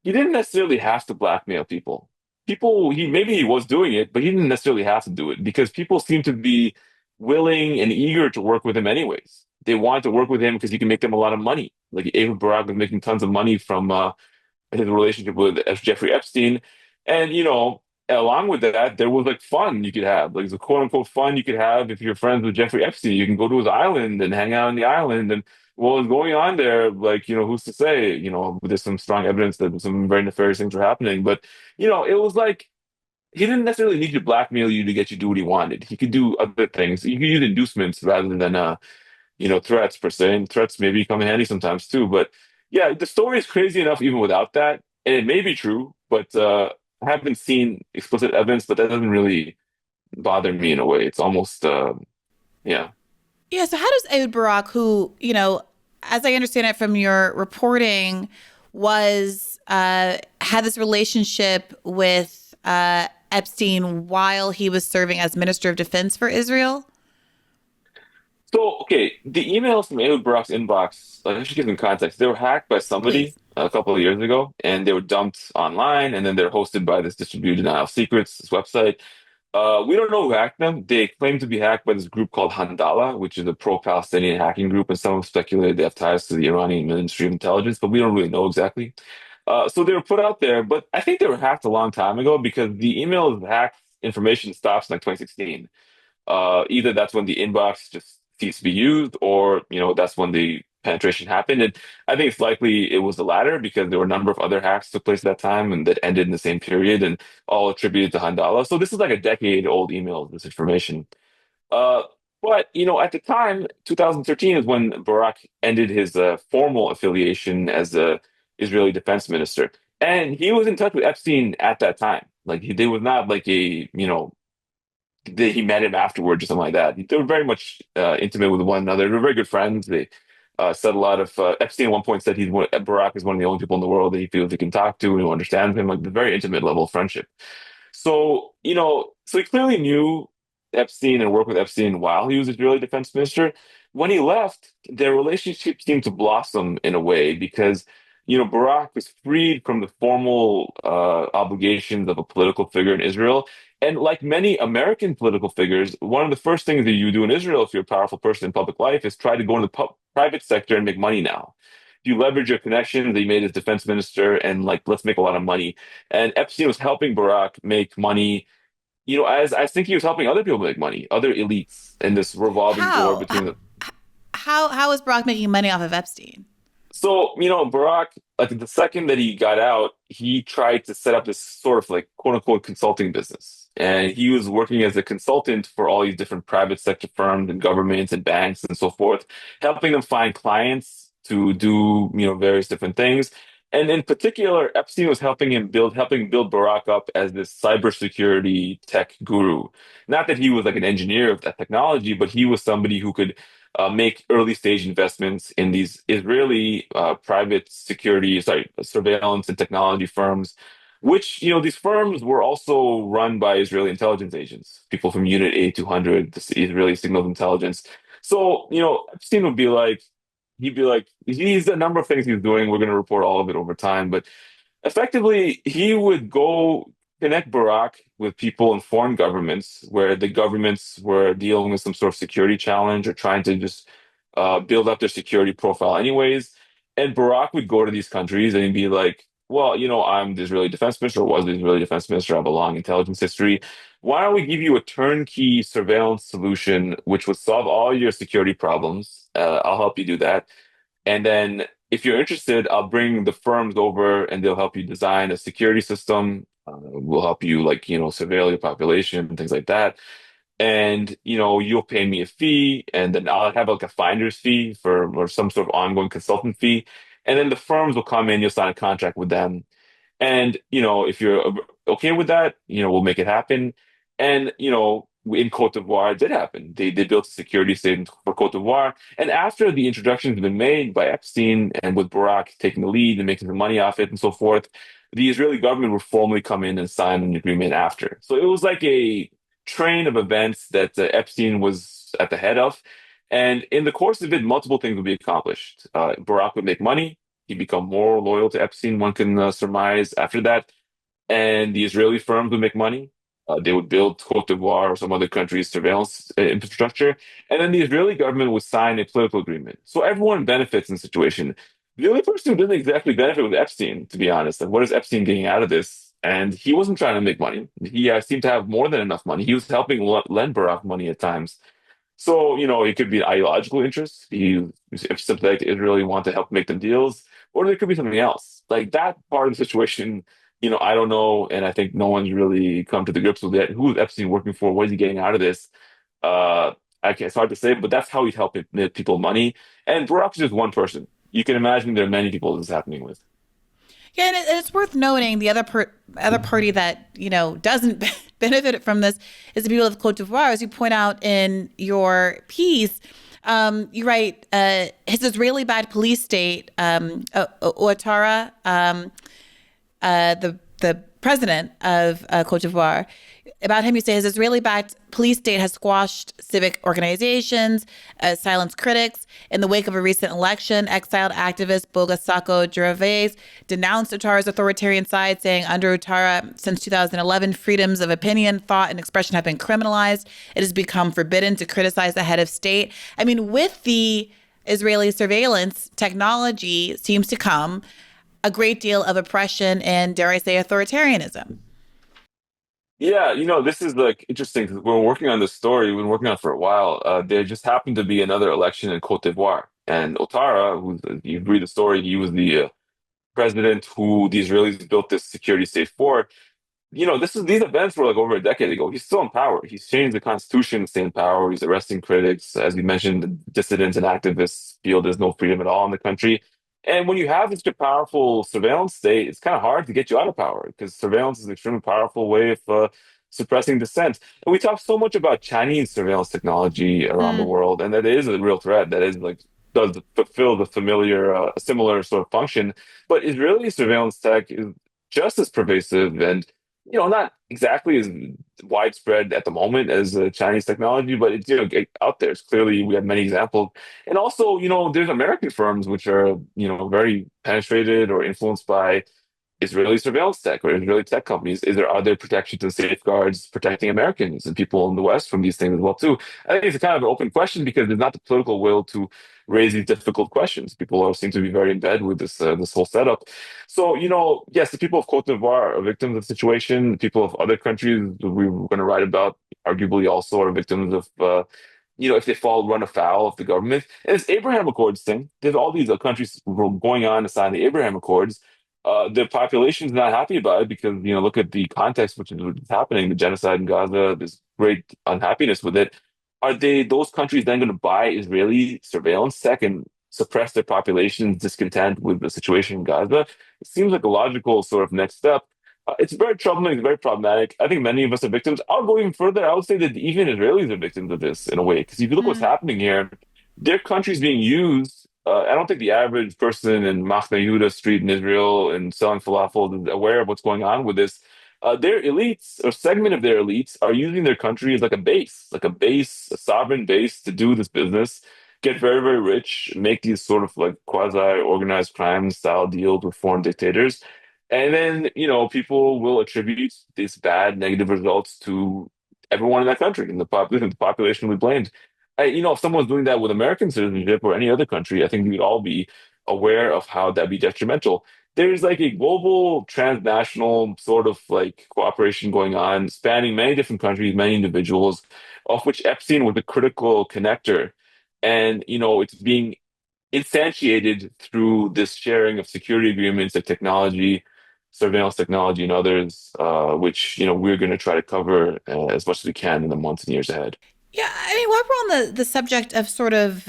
[SPEAKER 2] he didn't necessarily have to blackmail people. Maybe he was doing it, but he didn't necessarily have to do it because people seem to be willing and eager to work with him anyways. They want to work with him because he can make them a lot of money. Like Ehud Barak was making tons of money from his relationship with Jeffrey Epstein. And, along with that, there was like fun you could have, like the quote unquote fun you could have if you're friends with Jeffrey Epstein. You can go to his island and hang out on the island. And what was going on there, like, who's to say, there's some strong evidence that some very nefarious things were happening. But, it was like he didn't necessarily need to blackmail you to get you to do what he wanted. He could do other things. You could use inducements rather than threats per se, and threats maybe come in handy sometimes too. But yeah, the story is crazy enough even without that, and it may be true, but I haven't seen explicit evidence. But that doesn't really bother me in a way. It's almost yeah.
[SPEAKER 1] Yeah. So how does Ehud Barak, who, as I understand it from your reporting, was had this relationship with Epstein while he was serving as Minister of Defense for Israel?
[SPEAKER 2] So, okay, the emails from Ehud Barak's inbox, I should give them context. They were hacked by somebody
[SPEAKER 1] Please.
[SPEAKER 2] a couple of years ago, and they were dumped online, and then they're hosted by this distributed denial of secrets, this website. We don't know who hacked them. They claim to be hacked by this group called Handala, which is a pro-Palestinian hacking group, and some have speculated they have ties to the Iranian Ministry of Intelligence, but we don't really know exactly. So they were put out there, but I think they were hacked a long time ago because the email hacked information stops in like 2016. Either that's when the inbox just ceased to be used, or that's when the penetration happened. And I think it's likely it was the latter because there were a number of other hacks took place at that time and that ended in the same period and all attributed to Handala. So this is like a decade old email, this information. Uh, but at the time, 2013 is when Barak ended his formal affiliation as the Israeli defense minister, and he was in touch with Epstein at that time. Like they was not like a he met him afterwards or something like that. They were very much intimate with one another. They were very good friends. They said a lot of Epstein at one point said Barak is one of the only people in the world that he feels he can talk to and who understands him, like the very intimate level of friendship. So so he clearly knew Epstein and worked with Epstein while he was Israeli defense minister. When he left, their relationship seemed to blossom in a way because Barak was freed from the formal obligations of a political figure in Israel. And like many American political figures, one of the first things that you do in Israel, if you're a powerful person in public life, is try to go into the private sector and make money now. You leverage your connections that you made as defense minister and like, let's make a lot of money. And Epstein was helping Barak make money, as I think he was helping other people make money, other elites in this revolving door
[SPEAKER 1] How?
[SPEAKER 2] between the.
[SPEAKER 1] How is Barak making money off of Epstein?
[SPEAKER 2] So, Barak, like the second that he got out, he tried to set up this sort of like quote unquote consulting business. And he was working as a consultant for all these different private sector firms and governments and banks and so forth, helping them find clients to do, various different things. And in particular, Epstein was helping build Barak up as this cybersecurity tech guru. Not that he was like an engineer of that technology, but he was somebody who could make early stage investments in these Israeli private security, surveillance and technology firms, which, these firms were also run by Israeli intelligence agents, people from Unit A200, the Israeli signals intelligence. So, Epstein he'd be like, he's a number of things he's doing. We're going to report all of it over time. But effectively, he would go connect Barak with people in foreign governments where the governments were dealing with some sort of security challenge or trying to just build up their security profile anyways. And Barak would go to these countries and he'd be like, well, I'm the Israeli defense minister, or was the Israeli defense minister. I have a long intelligence history. Why don't we give you a turnkey surveillance solution which would solve all your security problems? I'll help you do that. And then if you're interested, I'll bring the firms over and they'll help you design a security system. We'll help you like, surveil your population and things like that. And, you'll pay me a fee and then I'll have like a finder's fee or some sort of ongoing consultant fee. And then the firms will come in, you'll sign a contract with them and, if you're okay with that, we'll make it happen. And, in Cote d'Ivoire, it did happen. They built a security state for Cote d'Ivoire. And after the introductions have been made by Epstein and with Barack taking the lead and making some money off it and so forth, the Israeli government would formally come in and sign an agreement after. So it was like a train of events that Epstein was at the head of. And in the course of it, multiple things would be accomplished. Barack would make money. He'd become more loyal to Epstein, one can surmise after that. And the Israeli firms would make money. They would build Cote d'Ivoire or some other country's surveillance infrastructure. And then the Israeli government would sign a political agreement. So everyone benefits in the situation. The only person who didn't exactly benefit was Epstein, to be honest. Like, what is Epstein getting out of this? And he wasn't trying to make money. He seemed to have more than enough money. He was helping lend Barack money at times. So, it could be an ideological interest. If sympathetic to Israel, you want to help make them deals, or there could be something else. Like that part of the situation, I don't know. And I think no one's really come to the grips with it. Who is Epstein working for? What is he getting out of this? It's hard to say, but that's how he's helping people money. And Barack is just one person. You can imagine there are many people this is happening with.
[SPEAKER 1] Yeah, and it's worth noting the other party that doesn't benefit from this is the people of Cote d'Ivoire, as you point out in your piece. You write his Israeli-backed police state, Ouattara, the president of Cote d'Ivoire. About him, you say his Israeli-backed police state has squashed civic organizations, silenced critics. In the wake of a recent election, exiled activist Boga Sako Gervais denounced Ouattara's authoritarian side, saying under Ouattara, since 2011, freedoms of opinion, thought, and expression have been criminalized. It has become forbidden to criticize the head of state. I mean, with the Israeli surveillance, technology seems to come a great deal of oppression and, dare I say, authoritarianism.
[SPEAKER 2] Yeah, this is like interesting because we're working on this story. We've been working on it for a while. There just happened to be another election in Cote d'Ivoire, and Ouattara, who you read the story, he was the president who the Israelis built this security state for. These events were like over a decade ago. He's still in power. He's changed the constitution to stay in power. He's arresting critics. As we mentioned, dissidents and activists feel there's no freedom at all in the country. And when you have such a powerful surveillance state, it's kind of hard to get you out of power because surveillance is an extremely powerful way of suppressing dissent. And we talk so much about Chinese surveillance technology around the world, and that is a real threat. That is like does fulfill the similar sort of function. But Israeli surveillance tech is just as pervasive and not exactly as widespread at the moment as Chinese technology, but it's out there. It's clearly we have many examples, and also there's American firms which are very penetrated or influenced by Israeli surveillance tech or Israeli tech companies. Are there protections and safeguards protecting Americans and people in the West from these things as well too? I think it's kind of an open question because there's not the political will to raise these difficult questions. Seem to be very in bed with this whole setup. So yes, the people of Cote d'Ivoire are victims of the situation. The people of other countries we were going to write about, arguably, also are victims of. If they run afoul of the government. And it's Abraham Accords thing. There's all these countries going on to sign the Abraham Accords. The population's not happy about it because, look at the context which is happening, the genocide in Gaza, there's great unhappiness with it. Are those countries then going to buy Israeli surveillance tech and suppress their population's discontent with the situation in Gaza? It seems like a logical sort of next step. It's very troubling, it's very problematic. I think many of us are victims. I'll go even further. I would say that even Israelis are victims of this in a way, because if you look what's happening here, their country's being used. I don't think the average person in Mahna Yehuda street in Israel and selling falafel is aware of what's going on with this. Their elites, or segment of their elites, are using their country as like a a sovereign base to do this business, get very, very rich, make these sort of like quasi-organized crime style deals with foreign dictators. And then, people will attribute these bad negative results to everyone in that country, and the population will be blamed. If someone's doing that with American citizenship or any other country, I think we'd all be aware of how that'd be detrimental. There's like a global transnational sort of like cooperation going on, spanning many different countries, many individuals, of which Epstein was a critical connector. And, it's being instantiated through this sharing of security agreements, like technology, surveillance technology, and others, which we're going to try to cover as much as we can in the months and years ahead.
[SPEAKER 1] Yeah, I mean, while we're on the subject of sort of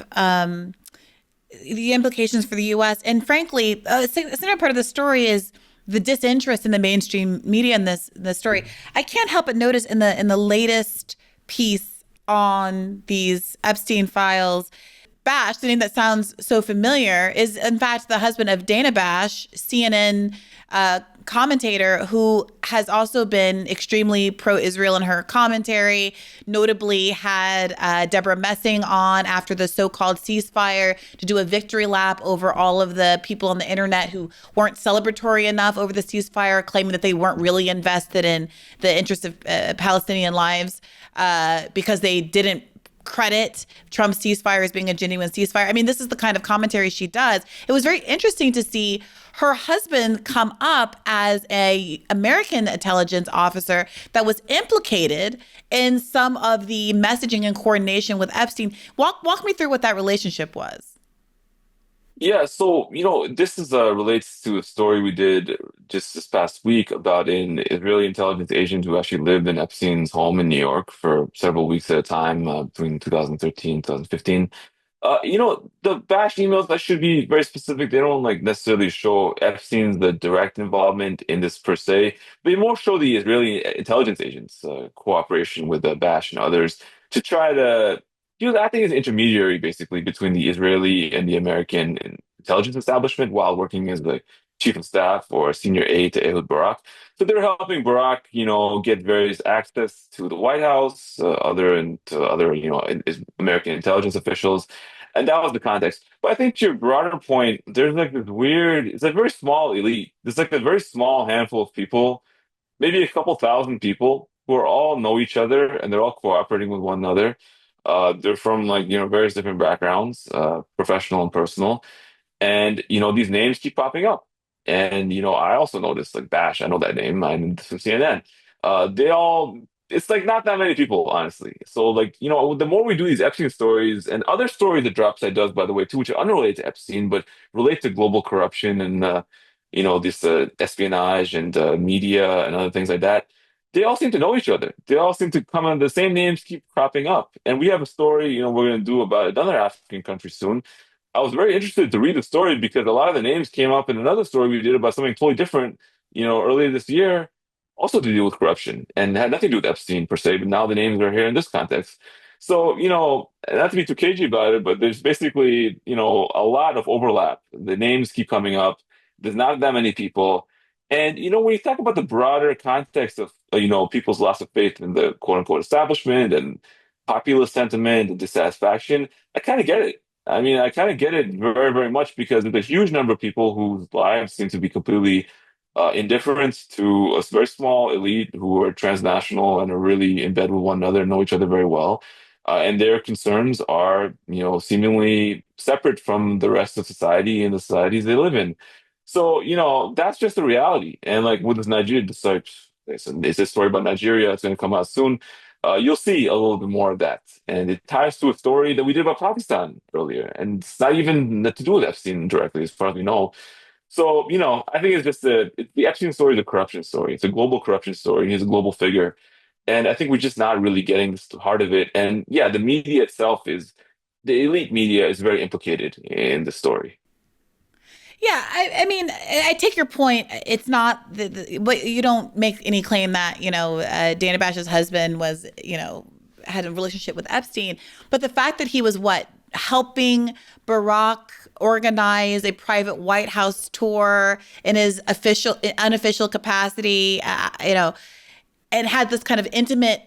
[SPEAKER 1] the implications for the U.S., and frankly, a significant part of the story is the disinterest in the mainstream media in this story. I can't help but notice in the latest piece on these Epstein files, Bash, the name that sounds so familiar, is in fact the husband of Dana Bash, CNN commentator, who has also been extremely pro-Israel in her commentary, notably had Deborah Messing on after the so-called ceasefire to do a victory lap over all of the people on the internet who weren't celebratory enough over the ceasefire, claiming that they weren't really invested in the interests of Palestinian lives because they didn't credit Trump's ceasefire as being a genuine ceasefire. I mean, this is the kind of commentary she does. It was very interesting to see her husband come up as a American intelligence officer that was implicated in some of the messaging and coordination with Epstein. Walk me through what that relationship was.
[SPEAKER 2] Yeah, so this is relates to a story we did just this past week about an Israeli intelligence agent who actually lived in Epstein's home in New York for several weeks at a time between 2013 and 2015. The bash emails that should be very specific. They don't like necessarily show Epstein's the direct involvement in this per se, but they more show the Israeli intelligence agents' cooperation with the Bash and others to try to he was acting as an intermediary basically between the Israeli and the American intelligence establishment while working as the chief of staff or senior aide to Ehud Barak. So they were helping Barak, get various access to the White House, to other, American intelligence officials. And that was the context. But I think to your broader point, there's like this weird, it's a very small elite. There's like a very small handful of people, maybe a couple thousand people who are all know each other and they're all cooperating with one another. They're from like, various different backgrounds, professional and personal. And, these names keep popping up. And, I also noticed like Bash, I know that name, I'm from CNN. It's like not that many people, honestly. So like, the more we do these Epstein stories and other stories that Dropside does, by the way, too, which are unrelated to Epstein, but relate to global corruption and, this espionage and media and other things like that, they all seem to know each other. They all seem to come on the same names keep cropping up. And we have a story, we're going to do about another African country soon. I was very interested to read the story because a lot of the names came up in another story we did about something totally different, earlier this year, also to deal with corruption and had nothing to do with Epstein per se, but now the names are here in this context. So, not to be too cagey about it, but there's basically, a lot of overlap. The names keep coming up. There's not that many people. And, when you talk about the broader context of, people's loss of faith in the quote unquote establishment and populist sentiment and dissatisfaction, I kind of get it. I mean, I kind of get it very, very much because there's a huge number of people whose lives seem to be completely indifferent to a very small elite who are transnational and are really in bed with one another, know each other very well. And their concerns are, seemingly separate from the rest of society and the societies they live in. So, that's just the reality. And like with this Nigeria, it's a story about Nigeria. It's going to come out soon. You'll see a little bit more of that. And it ties to a story that we did about Pakistan earlier. And it's not even to do with Epstein directly, as far as we know. So, I think it's just the Epstein story is a corruption story. It's a global corruption story. He's a global figure. And I think we're just not really getting to the heart of it. And yeah, the media itself the elite media is very implicated in the story.
[SPEAKER 1] Yeah, I mean, I take your point. It's not but you don't make any claim that, Dana Bash's husband was, had a relationship with Epstein. But the fact that he was helping Barack organize a private White House tour in his unofficial capacity, and had this kind of intimate,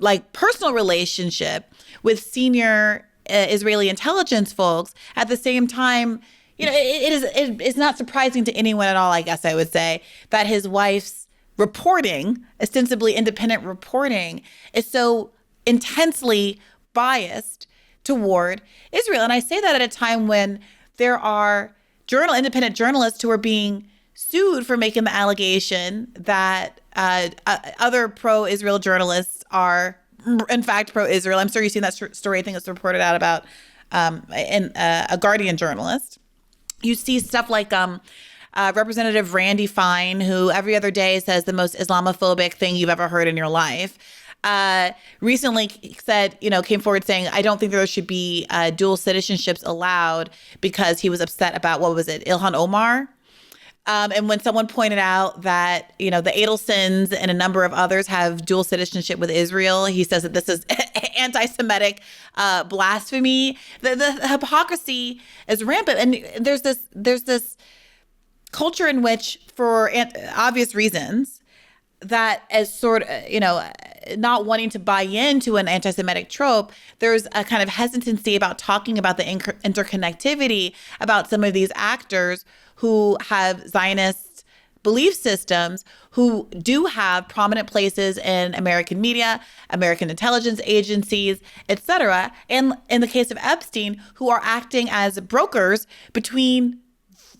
[SPEAKER 1] like personal relationship with senior Israeli intelligence folks at the same time. It's not surprising to anyone at all, I guess I would say, that his wife's reporting, ostensibly independent reporting, is so intensely biased toward Israel. And I say that at a time when there are independent journalists who are being sued for making the allegation that other pro-Israel journalists are, in fact, pro-Israel. I'm sure you've seen that story. I think it's reported out about a Guardian journalist. You see stuff like Representative Randy Fine, who every other day says the most Islamophobic thing you've ever heard in your life. Recently said, came forward saying, I don't think there should be dual citizenships allowed because he was upset about, what was it, Ilhan Omar? And when someone pointed out that, the Adelsons and a number of others have dual citizenship with Israel, he says that this is anti-Semitic blasphemy. The hypocrisy is rampant. And there's this culture in which, for obvious reasons, that as sort of, not wanting to buy into an anti-Semitic trope, there's a kind of hesitancy about talking about the interconnectivity about some of these actors who have Zionist belief systems, who do have prominent places in American media, American intelligence agencies, etc. And in the case of Epstein, who are acting as brokers between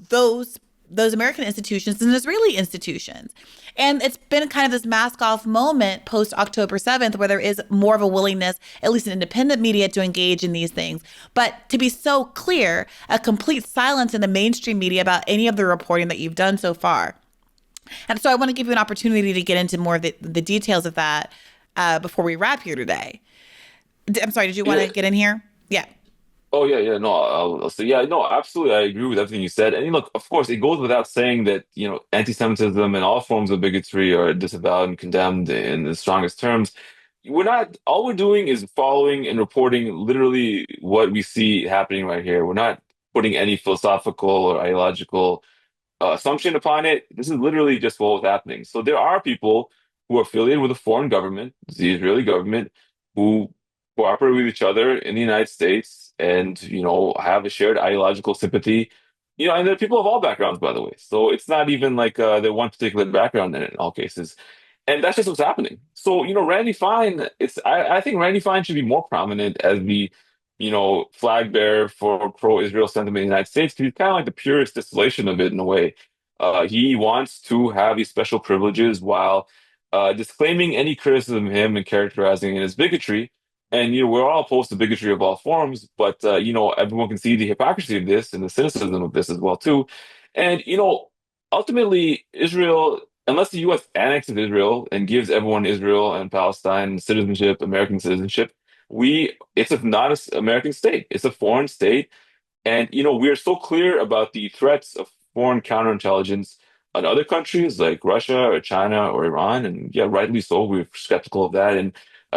[SPEAKER 1] those American institutions and Israeli institutions. And it's been kind of this mask-off moment post-October 7th where there is more of a willingness, at least in independent media, to engage in these things. But to be so clear, a complete silence in the mainstream media about any of the reporting that you've done so far. And so I want to give you an opportunity to get into more of the details of that before we wrap here today. I'm sorry, did you want to get in here? Yeah.
[SPEAKER 2] Oh yeah. No, I'll say yeah. No, absolutely. I agree with everything you said. And look, of course, it goes without saying that anti-Semitism and all forms of bigotry are disavowed and condemned in the strongest terms. All we're doing is following and reporting literally what we see happening right here. We're not putting any philosophical or ideological assumption upon it. This is literally just what was happening. So there are people who are affiliated with a foreign government, the Israeli government, who cooperate with each other in the United States and, have a shared ideological sympathy. And there are people of all backgrounds, by the way. So it's not even like they're one particular background in all cases. And that's just what's happening. So, Randy Fine, I think Randy Fine should be more prominent as the, flag bearer for pro-Israel sentiment in the United States, because he's kind of like the purest distillation of it in a way. He wants to have these special privileges while disclaiming any criticism of him and characterizing it as bigotry. And we're all opposed to bigotry of all forms, but everyone can see the hypocrisy of this and the cynicism of this as well too. And ultimately, Israel, unless the U.S. annexes Israel and gives everyone Israel and Palestine citizenship, American citizenship, it's not an American state; it's a foreign state. And we are so clear about the threats of foreign counterintelligence on other countries like Russia or China or Iran, and yeah, rightly so. We're skeptical of that and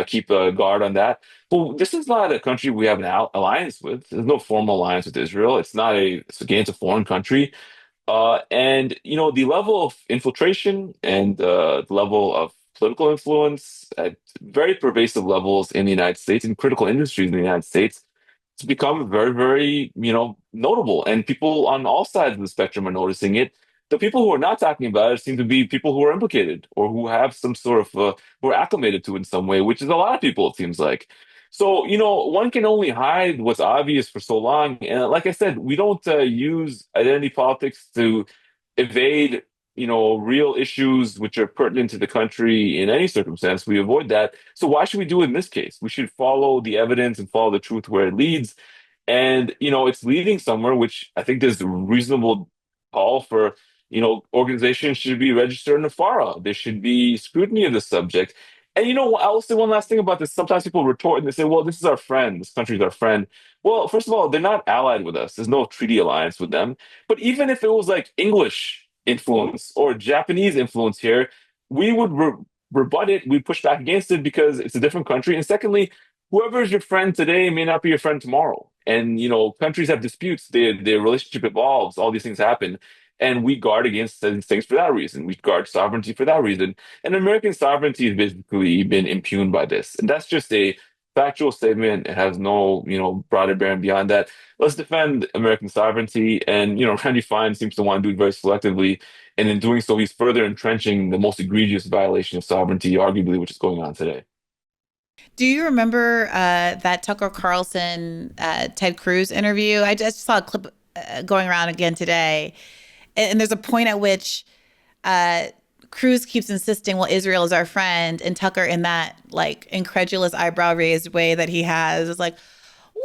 [SPEAKER 2] keep a guard on that. But this is not a country we have an alliance with. There's no formal alliance with Israel. It's against a foreign country. And the level of infiltration and the level of political influence at very pervasive levels in the United States, in critical industries in the United States, it's become very, very, notable. And people on all sides of the spectrum are noticing it. The people who are not talking about it seem to be people who are implicated or who have some sort of, who are acclimated to it in some way, which is a lot of people, it seems like. So, one can only hide what's obvious for so long. And like I said, we don't use identity politics to evade, real issues which are pertinent to the country in any circumstance. We avoid that. So why should we do it in this case? We should follow the evidence and follow the truth where it leads. And, it's leading somewhere, which I think there's a reasonable call for, organizations should be registered in the FARA. There should be scrutiny of the subject. And I'll say one last thing about this. Sometimes people retort and they say, well, this is our friend. This country is our friend. Well, first of all, they're not allied with us. There's no treaty alliance with them. But even if it was like English influence or Japanese influence here, we would rebut it. We'd push back against it because it's a different country. And secondly, whoever is your friend today may not be your friend tomorrow. And, countries have disputes. Their relationship evolves. All these things happen. And we guard against things for that reason. We guard sovereignty for that reason. And American sovereignty has basically been impugned by this. And that's just a factual statement. It has no, broader bearing beyond that. Let's defend American sovereignty. And, Randy Fine seems to want to do it very selectively. And in doing so, he's further entrenching the most egregious violation of sovereignty, arguably, which is going on today.
[SPEAKER 1] Do you remember that Tucker Carlson, Ted Cruz interview? I just saw a clip going around again today. And there's a point at which Cruz keeps insisting, well, Israel is our friend. And Tucker, in that like incredulous eyebrow raised way that he has, is like,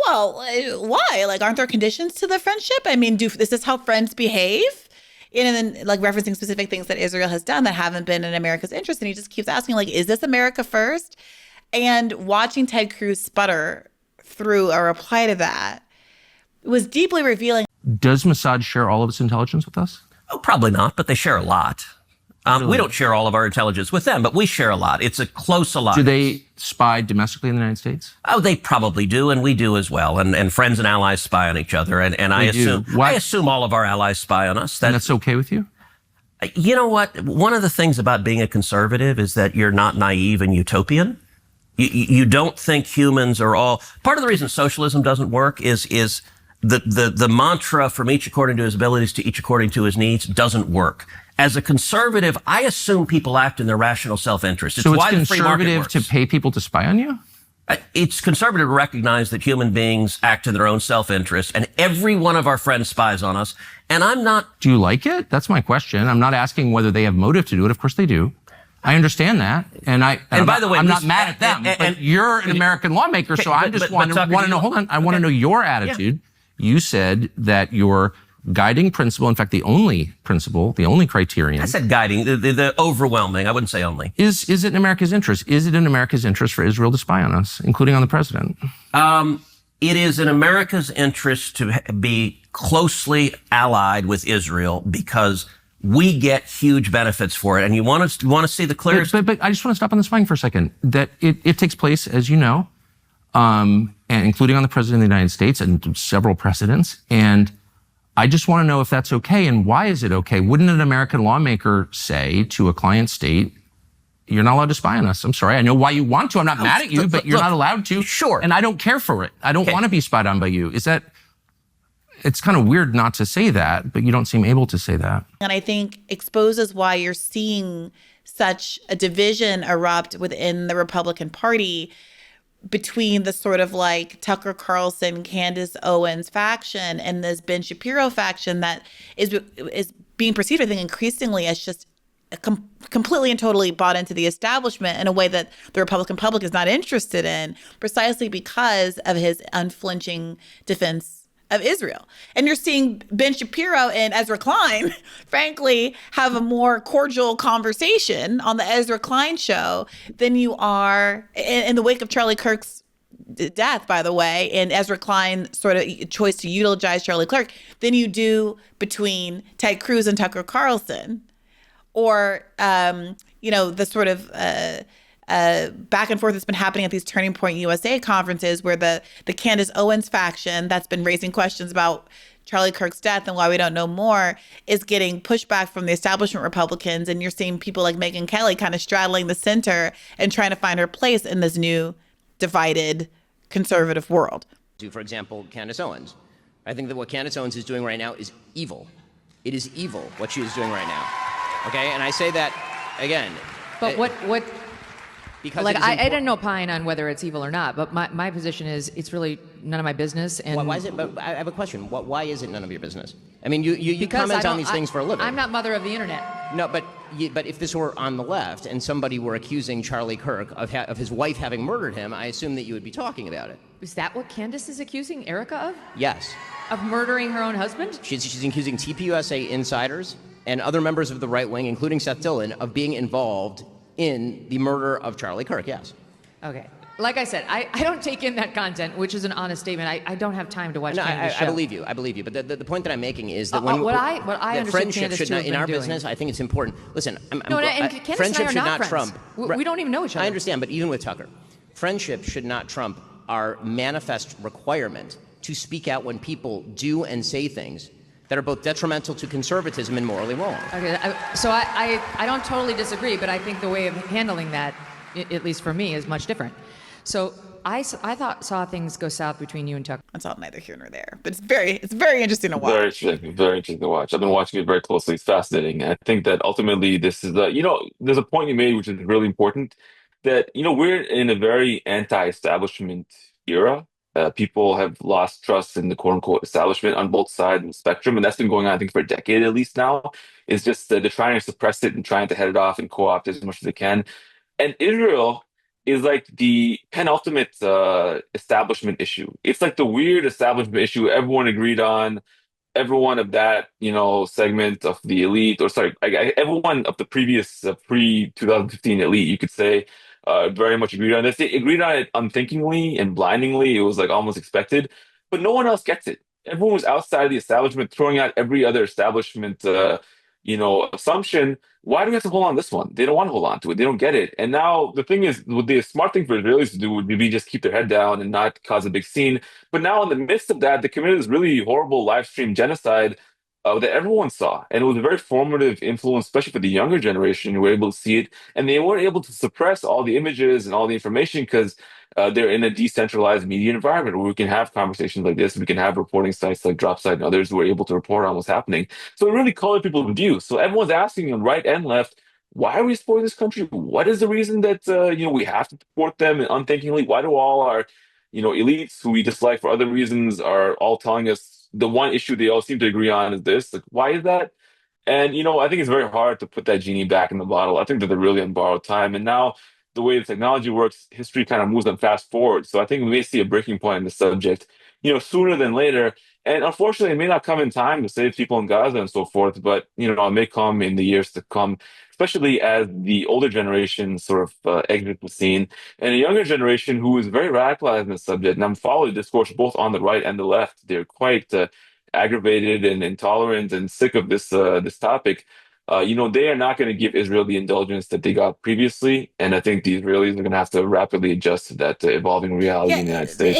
[SPEAKER 1] well, why? Like, aren't there conditions to the friendship? I mean, is this how friends behave? And then like referencing specific things that Israel has done that haven't been in America's interest. And he just keeps asking, like, is this America first? And watching Ted Cruz sputter through a reply to that was deeply revealing.
[SPEAKER 10] Does Mossad share all of its intelligence with us?
[SPEAKER 11] Oh, probably not, but they share a lot. We don't share all of our intelligence with them, but we share a lot. It's a close alliance.
[SPEAKER 10] Do they spy domestically in the United States?
[SPEAKER 11] Oh, they probably do, and we do as well. And friends and allies spy on each other. And I assume all of our allies spy on us.
[SPEAKER 10] And that's okay with you?
[SPEAKER 11] You know what? One of the things about being a conservative is that you're not naive and utopian. You don't think humans are all... Part of the reason socialism doesn't work is the mantra from each according to his abilities to each according to his needs doesn't work. As a conservative, I assume people act in their rational self-interest.
[SPEAKER 10] So it's conservative to pay people to spy on you?
[SPEAKER 11] It's conservative to recognize that human beings act in their own self-interest, and every one of our friends spies on us. And I'm not...
[SPEAKER 10] Do you like it? That's my question. I'm not asking whether they have motive to do it. Of course they do. I understand that. And by the way, I'm not mad at them. But you're an American lawmaker, so I just want to know, hold on, I want to know your attitude. Yeah. You said that your guiding principle, in fact, the only principle, the only criterion.
[SPEAKER 11] I said guiding, the overwhelming, I wouldn't say only.
[SPEAKER 10] Is it in America's interest? Is it in America's interest for Israel to spy on us, including on the president?
[SPEAKER 11] It is in America's interest to be closely allied with Israel because we get huge benefits for it. And you want to see the clearest...
[SPEAKER 10] But I just want to stop on the spying for a second. That it takes place, as you know, and including on the president of the United States and several precedents. And I just want to know if that's okay and why is it okay? Wouldn't an American lawmaker say to a client state, you're not allowed to spy on us? I'm sorry. I know why you want to. I'm not mad at you, but you're not allowed to.
[SPEAKER 11] Sure.
[SPEAKER 10] And I don't care for it. I don't want to be spied on by you. It's kind of weird not to say that, but you don't seem able to say that.
[SPEAKER 1] And I think exposes why you're seeing such a division erupt within the Republican Party between the sort of like Tucker Carlson, Candace Owens faction and this Ben Shapiro faction that is being perceived, I think, increasingly as just completely and totally bought into the establishment in a way that the Republican public is not interested in, precisely because of his unflinching defense of Israel. And you're seeing Ben Shapiro and Ezra Klein, frankly, have a more cordial conversation on the Ezra Klein show than you are in the wake of Charlie Kirk's death, by the way, and Ezra Klein's sort of choice to utilize Charlie Kirk than you do between Ted Cruz and Tucker Carlson. Or, the sort of back and forth that's been happening at these Turning Point USA conferences where the Candace Owens faction that's been raising questions about Charlie Kirk's death and why we don't know more is getting pushback from the establishment Republicans. And you're seeing people like Megyn Kelly kind of straddling the center and trying to find her place in this new divided conservative world.
[SPEAKER 12] For example, Candace Owens. I think that what Candace Owens is doing right now is evil. It is evil what she is doing right now. Okay, and I say that again.
[SPEAKER 13] But what?
[SPEAKER 12] Because
[SPEAKER 13] like I didn't opine on whether it's evil or not, but my position is it's really none of my business. And
[SPEAKER 12] why is it? But I have a question. Why is it none of your business? I mean, you comment on these things for a living.
[SPEAKER 13] I'm not mother of the internet.
[SPEAKER 12] No, but if this were on the left and somebody were accusing Charlie Kirk of his wife having murdered him, I assume that you would be talking about it.
[SPEAKER 13] Is that what Candace is accusing Erica of?
[SPEAKER 12] Yes.
[SPEAKER 13] Of murdering her own husband?
[SPEAKER 12] She's accusing TPUSA insiders and other members of the right wing, including Seth Dillon, of being involved in the murder of Charlie Kirk, yes.
[SPEAKER 13] Okay. Like I said, I don't take in that content, which is an honest statement. I don't have time to watch Candace's show.
[SPEAKER 12] I believe you. But the point that I'm making is that
[SPEAKER 13] what I understand
[SPEAKER 12] friendship
[SPEAKER 13] Candace
[SPEAKER 12] should not, in our
[SPEAKER 13] doing.
[SPEAKER 12] business, I think it's important. Listen,
[SPEAKER 13] Candace
[SPEAKER 12] friendship
[SPEAKER 13] and I are
[SPEAKER 12] should not
[SPEAKER 13] friends.
[SPEAKER 12] trump.
[SPEAKER 13] We don't even know each other.
[SPEAKER 12] I understand, but even with Tucker, friendship should not trump our manifest requirement to speak out when people do and say things that are both detrimental to conservatism and morally wrong.
[SPEAKER 13] Okay, so I don't totally disagree, but I think the way of handling that, at least for me, is much different. So I saw things go south between you and Tucker.
[SPEAKER 1] That's all neither here nor there, but it's very interesting to watch.
[SPEAKER 2] Very interesting to watch. I've been watching it very closely. It's fascinating. I think that ultimately this is there's a point you made which is really important, that we're in a very anti-establishment era. People have lost trust in the quote unquote establishment on both sides of the spectrum. And that's been going on, I think, for a decade at least now. It's just they're trying to suppress it and trying to head it off and co opt as much as they can. And Israel is like the penultimate establishment issue. It's like the weird establishment issue everyone agreed on, everyone of that, segment of the elite, or sorry, everyone of the previous pre-2015 elite, you could say, very much agreed on this. They agreed on it unthinkingly and blindingly. It was like almost expected, but no one else gets it. Everyone was outside of the establishment, throwing out every other establishment, assumption. Why do we have to hold on to this one? They don't want to hold on to it. They don't get it. And now the thing is, what the smart thing for Israelis to do would be just keep their head down and not cause a big scene. But now, in the midst of that, they committed this really horrible live stream genocide that everyone saw. And it was a very formative influence, especially for the younger generation who were able to see it. And they weren't able to suppress all the images and all the information because they're in a decentralized media environment where we can have conversations like this. We can have reporting sites like DropSite and others who are able to report on what's happening. So it really colored people's views. So everyone's asking on right and left, why are we supporting this country? What is the reason that we have to support them unthinkingly? Why do all our elites who we dislike for other reasons are all telling us the one issue they all seem to agree on is this? Like, why is that? And I think it's very hard to put that genie back in the bottle. I think that they're really on borrowed time. And now the way the technology works, history kind of moves on fast forward. So I think we may see a breaking point in the subject, sooner than later. And unfortunately, it may not come in time to save people in Gaza and so forth, but it may come in the years to come, especially as the older generation sort of exit the scene, and a younger generation who is very radicalized in the subject. And I'm following the discourse both on the right and the left. They're quite aggravated and intolerant and sick of this topic. They are not going to give Israel the indulgence that they got previously, and I think the Israelis are going to have to rapidly adjust to that evolving reality in the United States.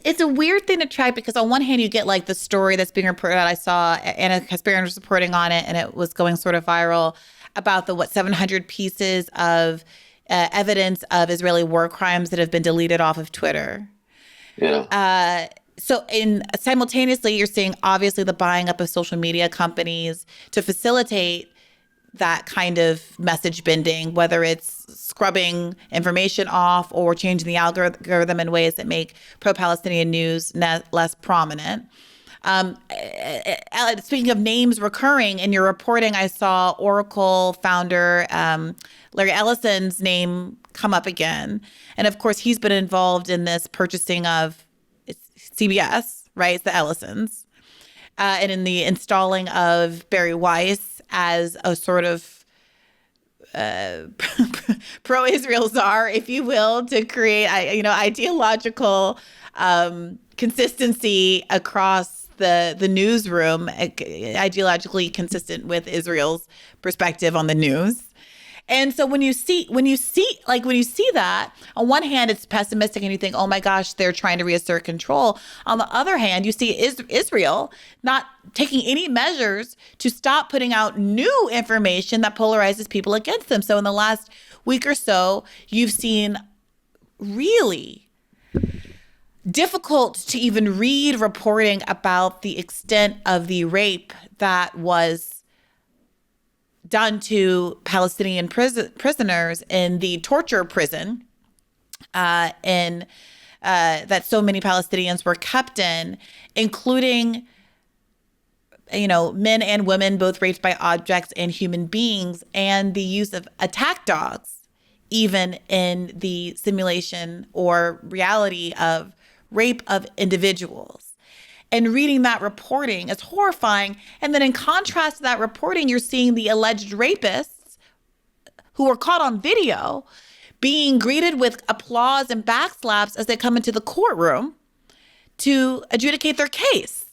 [SPEAKER 1] It's a weird thing to track because on one hand you get like the story that's being reported out. I saw Anna Kasparian was reporting on it, and it was going sort of viral about the 700 pieces of evidence of Israeli war crimes that have been deleted off of Twitter.
[SPEAKER 2] Yeah.
[SPEAKER 1] So simultaneously, you're seeing obviously the buying up of social media companies to facilitate that kind of message bending, whether it's scrubbing information off or changing the algorithm in ways that make pro-Palestinian news less prominent. Speaking of names recurring in your reporting, I saw Oracle founder Larry Ellison's name come up again. And of course, he's been involved in this purchasing of CBS, right? It's the Ellisons. And in the installing of Barry Weiss as a sort of pro-Israel czar, if you will, to create, ideological consistency across the newsroom, ideologically consistent with Israel's perspective on the news. And so when you see that, on one hand, it's pessimistic and you think, oh my gosh, they're trying to reassert control. On the other hand, you see Israel not taking any measures to stop putting out new information that polarizes people against them. So in the last week or so, you've seen really difficult to even read reporting about the extent of the rape that was done to Palestinian prisoners in the torture prison that so many Palestinians were kept in, including, men and women, both raped by objects and human beings, and the use of attack dogs, even in the simulation or reality of rape of individuals. And reading that reporting is horrifying. And then in contrast to that reporting, you're seeing the alleged rapists who were caught on video being greeted with applause and backslaps as they come into the courtroom to adjudicate their case.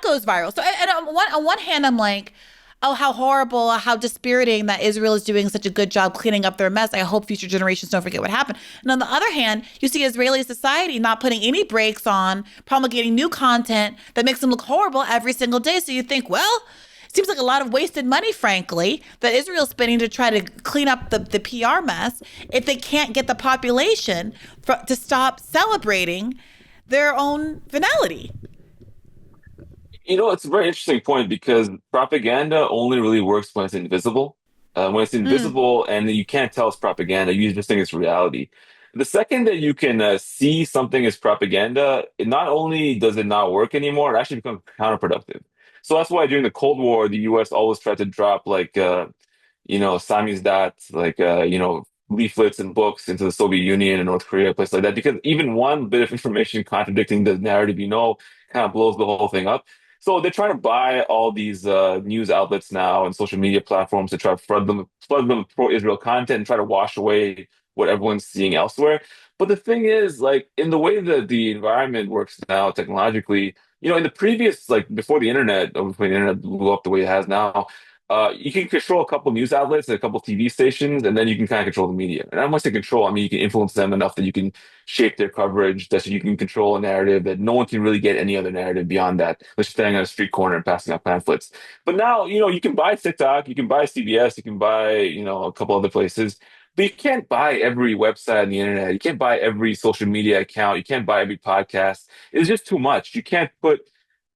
[SPEAKER 1] goes viral. So and on one hand, I'm like, oh, how horrible, how dispiriting that Israel is doing such a good job cleaning up their mess. I hope future generations don't forget what happened. And on the other hand, you see Israeli society not putting any brakes on promulgating new content that makes them look horrible every single day. So you think, well, it seems like a lot of wasted money, frankly, that Israel's spending to try to clean up the PR mess if they can't get the population to stop celebrating their own venality.
[SPEAKER 2] It's a very interesting point because propaganda only really works when it's invisible. When it's invisible and you can't tell it's propaganda, you just think it's reality. The second that you can see something as propaganda, not only does it not work anymore, it actually becomes counterproductive. So that's why during the Cold War, the U.S. always tried to drop samizdat, leaflets and books into the Soviet Union and North Korea, places like that, because even one bit of information contradicting the narrative kind of blows the whole thing up. So they're trying to buy all these news outlets now and social media platforms to try to flood them with pro-Israel content and try to wash away what everyone's seeing elsewhere. But the thing is, like in the way that the environment works now technologically, in the previous, like before the internet, or before the internet blew up the way it has now, you can control a couple news outlets and a couple TV stations, and then you can kind of control the media. And I don't want to say control, I mean you can influence them enough that you can shape their coverage, that you can control a narrative that no one can really get any other narrative beyond that. Let's just standing on a street corner and passing out pamphlets. But now, you can buy TikTok, you can buy CBS, you can buy, a couple other places. But you can't buy every website on the internet. You can't buy every social media account. You can't buy every podcast. It's just too much. You can't put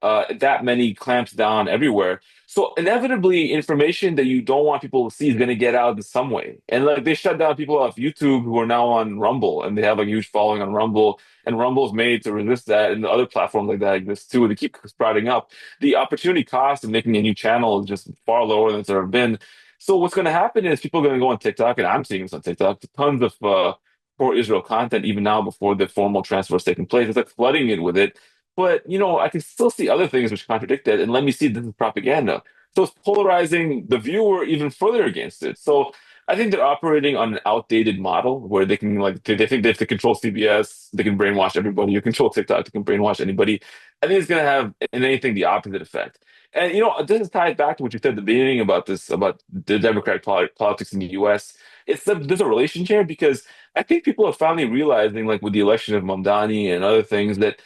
[SPEAKER 2] that many clamps down everywhere. So inevitably, information that you don't want people to see is going to get out in some way. And like they shut down people off YouTube who are now on Rumble, and they have a huge following on Rumble. And Rumble's made to resist that, and the other platforms like that exist too. They keep sprouting up. The opportunity cost of making a new channel is just far lower than it's ever been. So what's going to happen is people are going to go on TikTok, and I'm seeing this on TikTok, tons of pro-Israel content even now before the formal transfer is taking place. It's like flooding it with it. But, I can still see other things which contradict it, and let me see this is propaganda. So it's polarizing the viewer even further against it. So I think they're operating on an outdated model where they can, they think they have to control CBS, they can brainwash everybody. You control TikTok, they can brainwash anybody. I think it's going to have, in anything, the opposite effect. And, this is tied back to what you said at the beginning about the Democratic politics in the U.S. There's a relation here because I think people are finally realizing, like with the election of Mamdani and other things, that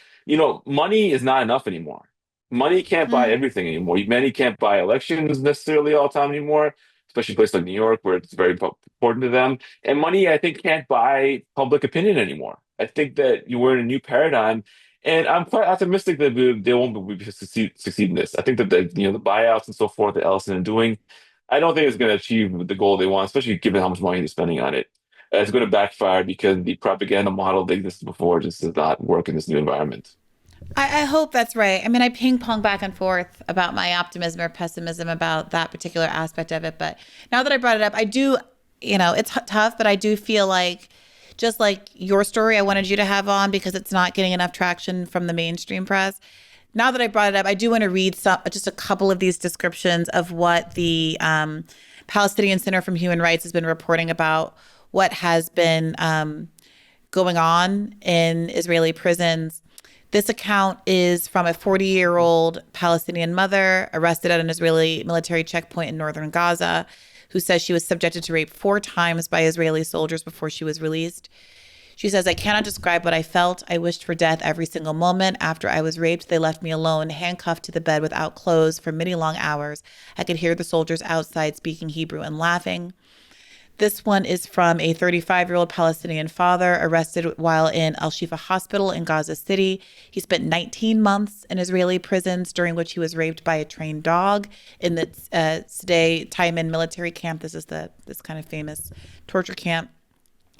[SPEAKER 2] money is not enough anymore. Money can't buy everything anymore. Money can't buy elections necessarily all the time anymore, especially in places like New York where it's very important to them. And money, I think, can't buy public opinion anymore. I think that we're in a new paradigm, and I'm quite optimistic that they won't succeed in this. I think that the buyouts and so forth that Ellison are doing, I don't think it's going to achieve the goal they want, especially given how much money they're spending on it. It's going to backfire because the propaganda model that existed before just does not work in this new environment.
[SPEAKER 1] I hope that's right. I mean, I ping pong back and forth about my optimism or pessimism about that particular aspect of it. But now that I brought it up, I do, it's tough, but I do feel like, just like your story I wanted you to have on because it's not getting enough traction from the mainstream press. Now that I brought it up, I do want to read just a couple of these descriptions of what the Palestinian Center for Human Rights has been reporting about what has been going on in Israeli prisons. This account is from a 40-year-old Palestinian mother arrested at an Israeli military checkpoint in northern Gaza, who says she was subjected to rape 4 times by Israeli soldiers before she was released. She says, "I cannot describe what I felt. I wished for death every single moment. After I was raped, they left me alone, handcuffed to the bed without clothes for many long hours. I could hear the soldiers outside speaking Hebrew and laughing." This one is from a 35-year-old Palestinian father arrested while in Al-Shifa Hospital in Gaza City. He spent 19 months in Israeli prisons, during which he was raped by a trained dog in the Sde Taiman military camp. This is this kind of famous torture camp.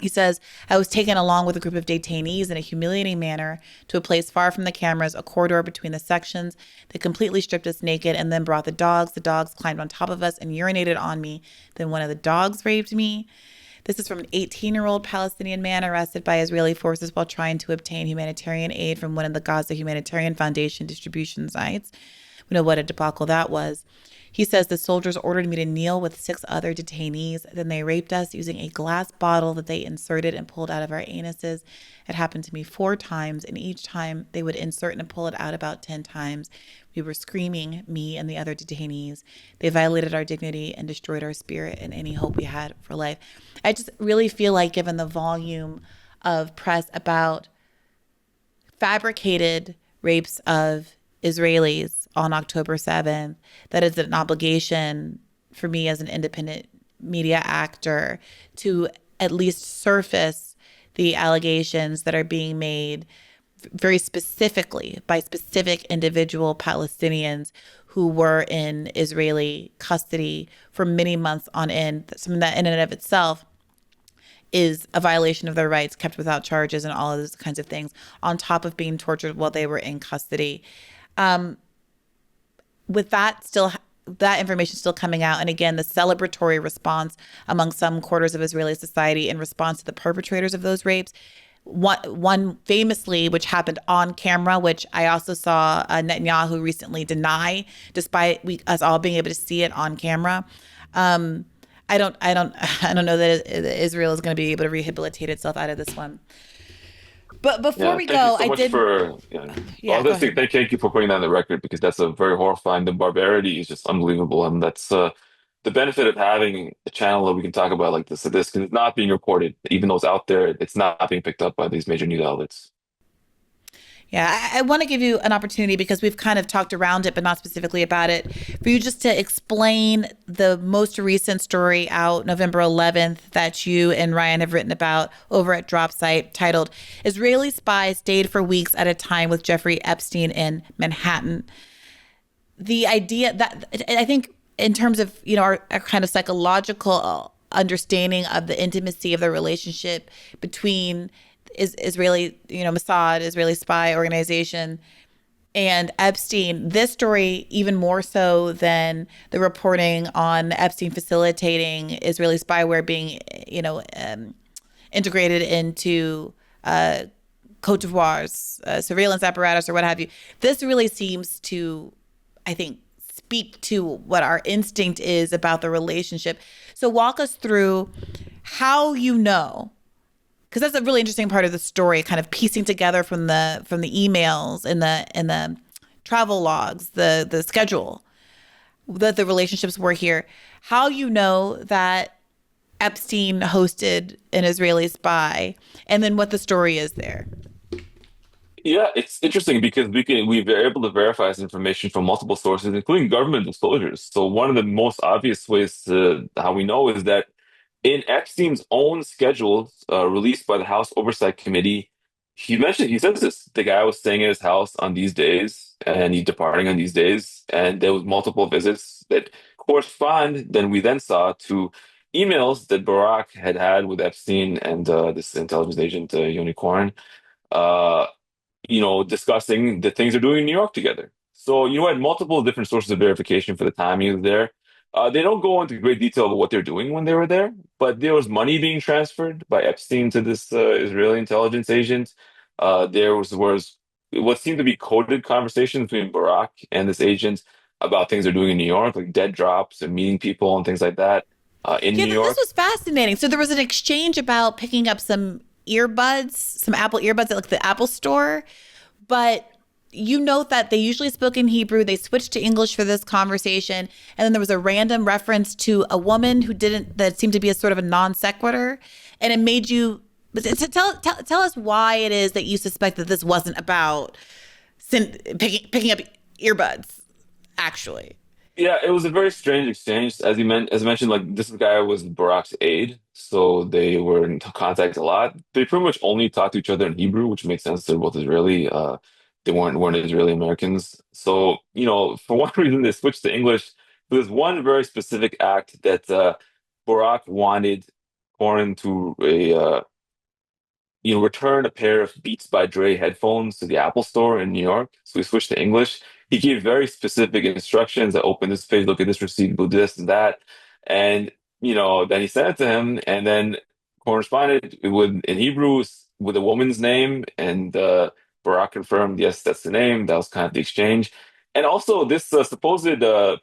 [SPEAKER 1] He says, "I was taken along with a group of detainees in a humiliating manner to a place far from the cameras, a corridor between the sections. They completely stripped us naked and then brought the dogs. The dogs climbed on top of us and urinated on me. Then one of the dogs raped me." This is from an 18-year-old Palestinian man arrested by Israeli forces while trying to obtain humanitarian aid from one of the Gaza Humanitarian Foundation distribution sites. We know what a debacle that was. He says the soldiers ordered me to kneel with 6 other detainees. Then they raped us using a glass bottle that they inserted and pulled out of our anuses. It happened to me 4 times, and each time they would insert and pull it out about 10 times. We were screaming, me and the other detainees. They violated our dignity and destroyed our spirit and any hope we had for life. I just really feel like, given the volume of press about fabricated rapes of Israelis on October 7th, that is an obligation for me as an independent media actor to at least surface the allegations that are being made very specifically by specific individual Palestinians who were in Israeli custody for many months on end. Something that in and of itself is a violation of their rights, kept without charges and all of those kinds of things, on top of being tortured while they were in custody. With that information still coming out, and again, the celebratory response among some quarters of Israeli society in response to the perpetrators of those rapes, one famously, which happened on camera, which I also saw Netanyahu recently deny, despite us all being able to see it on camera. I don't know that Israel is going to be able to rehabilitate itself out of this one. But before we go,
[SPEAKER 2] I did. I was going to say thank you for putting that on the record, because that's a very horrifying. The barbarity is just unbelievable, and that's the benefit of having a channel that we can talk about like this. This is not being reported, even though it's out there. It's not being picked up by these major news outlets.
[SPEAKER 1] Yeah, I want to give you an opportunity, because we've kind of talked around it, but not specifically about it, for you just to explain the most recent story out November 11th that you and Ryan have written about over at Dropsite, titled "Israeli Spy Stayed for Weeks at a Time with Jeffrey Epstein in Manhattan." The idea that, I think, in terms of, our kind of psychological understanding of the intimacy of the relationship between Israeli, Mossad, Israeli spy organization, and Epstein, this story, even more so than the reporting on Epstein facilitating Israeli spyware being, integrated into Cote d'Ivoire's surveillance apparatus or what have you. This really seems to, I think, speak to what our instinct is about the relationship. So walk us through how because that's a really interesting part of the story, kind of piecing together from the emails and the travel logs, the schedule, that the relationships were here. How that Epstein hosted an Israeli spy, and then what the story is there.
[SPEAKER 2] Yeah, it's interesting because we've been able to verify this information from multiple sources, including government disclosures. So one of the most obvious ways to how we know is that in Epstein's own schedule, released by the House Oversight Committee, he says this: the guy was staying at his house on these days, and he's departing on these days, and there was multiple visits that correspond. Then we saw to emails that Barack had with Epstein and this intelligence agent Yoni Cohen, discussing the things they're doing in New York together. So you had multiple different sources of verification for the time he was there. They don't go into great detail about what they're doing when they were there, but there was money being transferred by Epstein to this Israeli intelligence agent. There was what seemed to be coded conversations between Barack and this agent about things they're doing in New York, like dead drops and meeting people and things like that in New York.
[SPEAKER 1] This was fascinating. So there was an exchange about picking up some earbuds, some Apple earbuds at like the Apple store, but you note that they usually spoke in Hebrew. They switched to English for this conversation. And then there was a random reference to a woman that seemed to be a sort of a non sequitur. And it made you, tell us why it is that you suspect that this wasn't about picking up earbuds, actually.
[SPEAKER 2] Yeah, it was a very strange exchange. As mentioned, like this guy was Barack's aide, so they were in contact a lot. They pretty much only talked to each other in Hebrew, which makes sense. They're both Israeli. They weren't Israeli Americans. So, for one reason, they switched to English. There's one very specific act that Barack wanted Cohen to return a pair of Beats by Dre headphones to the Apple Store in New York. So we switched to English. He gave very specific instructions. I open this page, look at this receipt, do this and that. And, then he sent it to him, and then corresponded in Hebrew with a woman's name, and Barack confirmed, yes, that's the name. That was kind of the exchange. And also, this supposed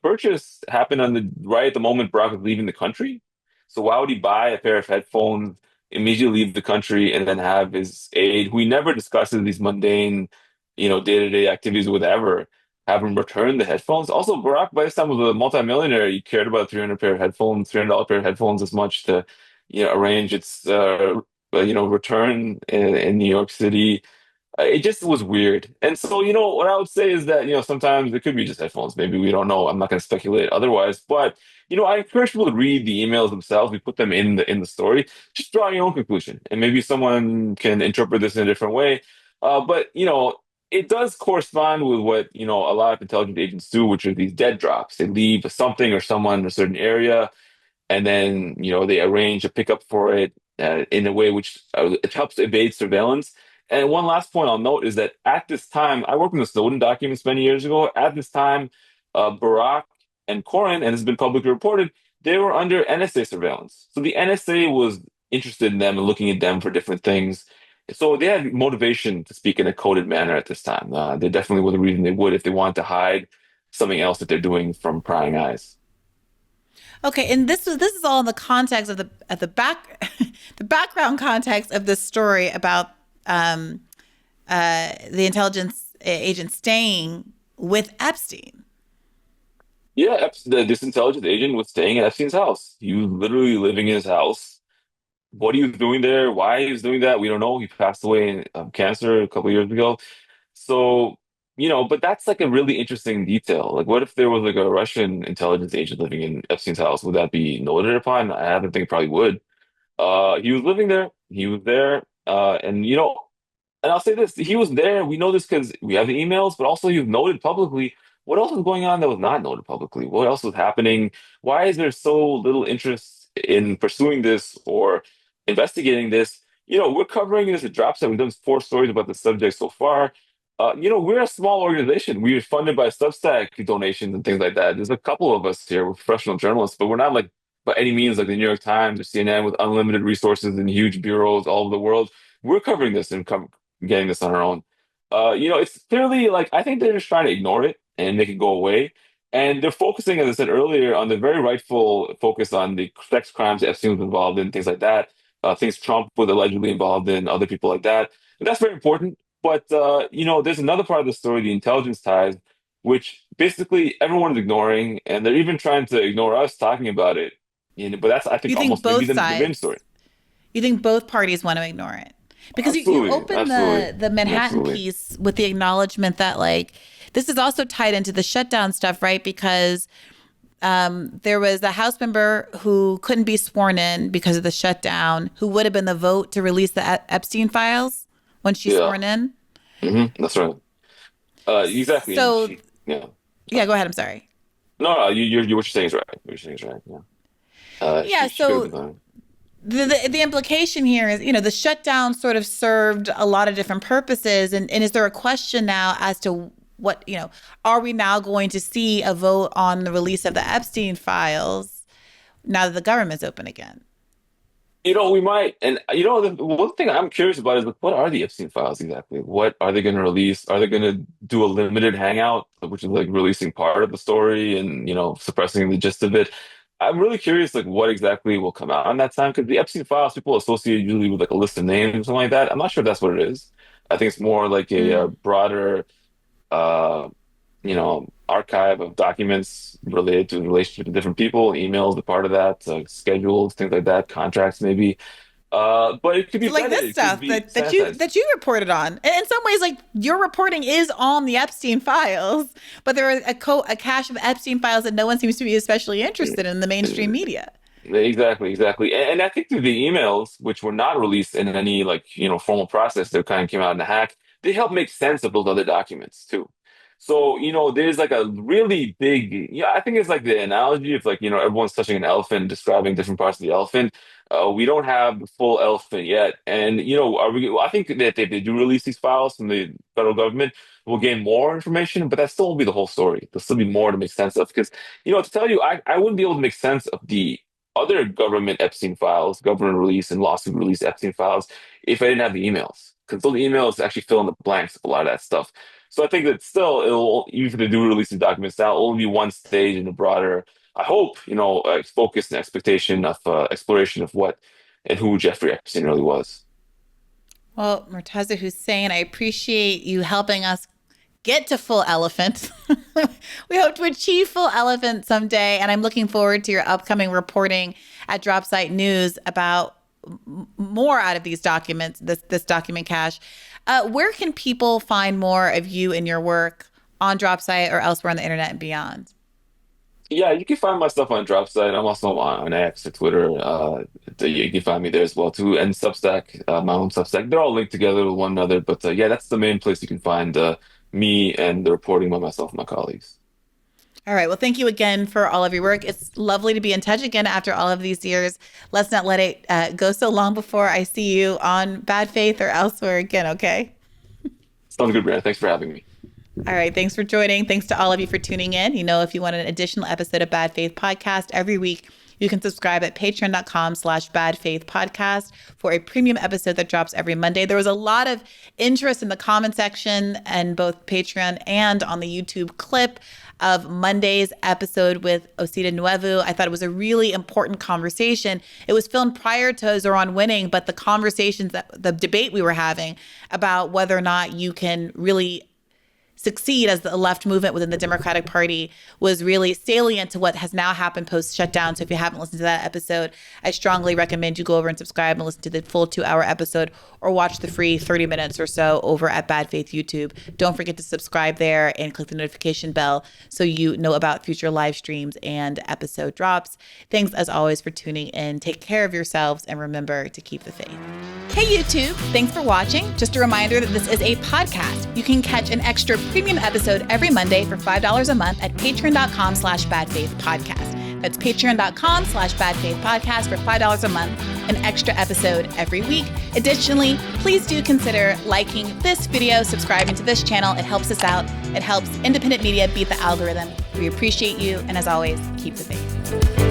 [SPEAKER 2] purchase happened on the right at the moment Barack was leaving the country. So why would he buy a pair of headphones, immediately leave the country, and then have his aide, who he never discusses these mundane, day-to-day activities with ever, have him return the headphones? Also, Barack by this time was a multimillionaire. He cared about 300 pair of headphones, $300 pair of headphones as much to, arrange its, return in New York City. It just was weird. And so, what I would say is that, sometimes it could be just headphones. Maybe we don't know. I'm not going to speculate otherwise. But, I encourage people to read the emails themselves. We put them in the story. Just draw your own conclusion. And maybe someone can interpret this in a different way. But, it does correspond with what, a lot of intelligence agents do, which are these dead drops. They leave something or someone in a certain area, and then they arrange a pickup for it in a way which it helps evade surveillance. And one last point I'll note is that at this time, I worked on the Snowden documents many years ago. At this time, Barack and Corin, and it's been publicly reported, they were under NSA surveillance. So the NSA was interested in them and looking at them for different things. So they had motivation to speak in a coded manner at this time. There definitely was a reason they would if they wanted to hide something else that they're doing from prying eyes.
[SPEAKER 1] Okay, and this is all in the context of the back the background context of this story about the intelligence agent staying with Epstein.
[SPEAKER 2] Yeah, this intelligence agent was staying at Epstein's house. He was literally living in his house. What he was doing there, why he was doing that, we don't know. He passed away in cancer a couple years ago. So, but that's like a really interesting detail. Like, what if there was like a Russian intelligence agent living in Epstein's house? Would that be noted upon? I haven't think it probably would. He was living there. He was there. And I'll say this, he was there. We know this because we have the emails, but also he was noted publicly. What else was going on that was not noted publicly? What else was happening? Why is there so little interest in pursuing this or investigating this? We're covering this at Dropset. We've done 4 stories about the subject so far. We're a small organization. We're funded by Substack donations and things like that. There's a couple of us here. We're professional journalists, but we're not like by any means like the New York Times or CNN with unlimited resources and huge bureaus all over the world. We're covering this and getting this on our own. It's clearly like I think they're just trying to ignore it and make it go away. And they're focusing, as I said earlier, on the very rightful focus on the sex crimes Epstein was involved in, things like that, things Trump was allegedly involved in, other people like that. And that's very important. But there's another part of the story, the intelligence ties, which basically everyone is ignoring, and they're even trying to ignore us talking about it. But that's I think
[SPEAKER 1] You think
[SPEAKER 2] almost maybe
[SPEAKER 1] both
[SPEAKER 2] the main
[SPEAKER 1] sides?
[SPEAKER 2] story.
[SPEAKER 1] You think both parties want to ignore it? Because you
[SPEAKER 2] Absolutely,
[SPEAKER 1] open
[SPEAKER 2] absolutely,
[SPEAKER 1] the Manhattan
[SPEAKER 2] absolutely.
[SPEAKER 1] piece with the acknowledgement that like this is also tied into the shutdown stuff, right? Because there was a House member who couldn't be sworn in because of the shutdown, who would have been the vote to release the Epstein files when she's
[SPEAKER 2] Yeah,
[SPEAKER 1] sworn in.
[SPEAKER 2] that's right. Exactly. And
[SPEAKER 1] So
[SPEAKER 2] yeah.
[SPEAKER 1] yeah, go ahead. I'm sorry.
[SPEAKER 2] No, what you're saying is right. What you're saying is right. Yeah.
[SPEAKER 1] Yeah.
[SPEAKER 2] She could have
[SPEAKER 1] So
[SPEAKER 2] been fine.
[SPEAKER 1] the implication here is, the shutdown sort of served a lot of different purposes. And is there a question now as to what, are we now going to see a vote on the release of the Epstein files now that the government's open again?
[SPEAKER 2] We might. And, the one thing I'm curious about is like, what are the Epstein files exactly? What are they going to release? Are they going to do a limited hangout, which is like releasing part of the story and, suppressing the gist of it? I'm really curious, like, what exactly will come out on that time, because the Epstein files people associate usually with like a list of names or something like that. I'm not sure if that's what it is. I think it's more like a, broader, uh, archive of documents related to the relationship with different people, emails, the part of that, schedules, things like that, contracts maybe. But it could be
[SPEAKER 1] So like
[SPEAKER 2] vetted.
[SPEAKER 1] this
[SPEAKER 2] It could
[SPEAKER 1] stuff
[SPEAKER 2] be
[SPEAKER 1] that
[SPEAKER 2] sanitized.
[SPEAKER 1] you reported on. And in some ways, like your reporting is on the Epstein files, but there are a cache of Epstein files that no one seems to be especially interested in the mainstream media.
[SPEAKER 2] Exactly, exactly. And I think through the emails, which were not released in any like, formal process, that kind of came out in the hack, they help make sense of those other documents too. So, there's like a really big, I think it's like the analogy of like, everyone's touching an elephant, describing different parts of the elephant. We don't have the full elephant yet. And, I think that if they do release these files from the federal government, we'll gain more information, but that still won't be the whole story. There'll still be more to make sense of. Because, to tell you, I wouldn't be able to make sense of the other government Epstein files, government release and lawsuit release Epstein files, if I didn't have the emails. Because those emails actually fill in the blanks of a lot of that stuff. So I think that still, even if they do release the documents now, it'll only be one stage in a broader, I hope, focus and expectation of exploration of what and who Jeffrey Epstein really was.
[SPEAKER 1] Well, Murtaza Hussain, I appreciate you helping us get to full elephant. We hope to achieve full elephant someday, and I'm looking forward to your upcoming reporting at Dropsite News about more out of these documents, this document cache. Where can people find more of you and your work on Dropsite or elsewhere on the internet and beyond?
[SPEAKER 2] Yeah, you can find my stuff on Dropsite. I'm also on X or Twitter. You can find me there as well too. And Substack, my own Substack. They're all linked together with one another. But yeah, that's the main place you can find me and the reporting by myself and my colleagues.
[SPEAKER 1] All right. Well, thank you again for all of your work. It's lovely to be in touch again after all of these years. Let's not let it go so long before I see you on Bad Faith or elsewhere again, okay?
[SPEAKER 2] Sounds good, Brianna. Thanks for having me.
[SPEAKER 1] All right. Thanks for joining. Thanks to all of you for tuning in. If you want an additional episode of Bad Faith Podcast every week, you can subscribe at patreon.com/badfaithpodcast for a premium episode that drops every Monday. There was a lot of interest in the comment section and both Patreon and on the YouTube clip of Monday's episode with Osita Nuevu. I thought it was a really important conversation. It was filmed prior to Zoran winning, but the debate we were having about whether or not you can really succeed as the left movement within the Democratic Party was really salient to what has now happened post-shutdown. So if you haven't listened to that episode, I strongly recommend you go over and subscribe and listen to the full 2-hour episode or watch the free 30 minutes or so over at Bad Faith YouTube. Don't forget to subscribe there and click the notification bell so you know about future live streams and episode drops. Thanks as always for tuning in. Take care of yourselves and remember to keep the faith. Hey YouTube, thanks for watching. Just a reminder that this is a podcast. You can catch an extra premium episode every Monday for $5 a month at patreon.com/badfaithpodcast. That's patreon.com/badfaithpodcast for $5 a month, an extra episode every week. Additionally, please do consider liking this video, subscribing to this channel. It helps us out. It helps independent media beat the algorithm. We appreciate you. And as always, keep the faith.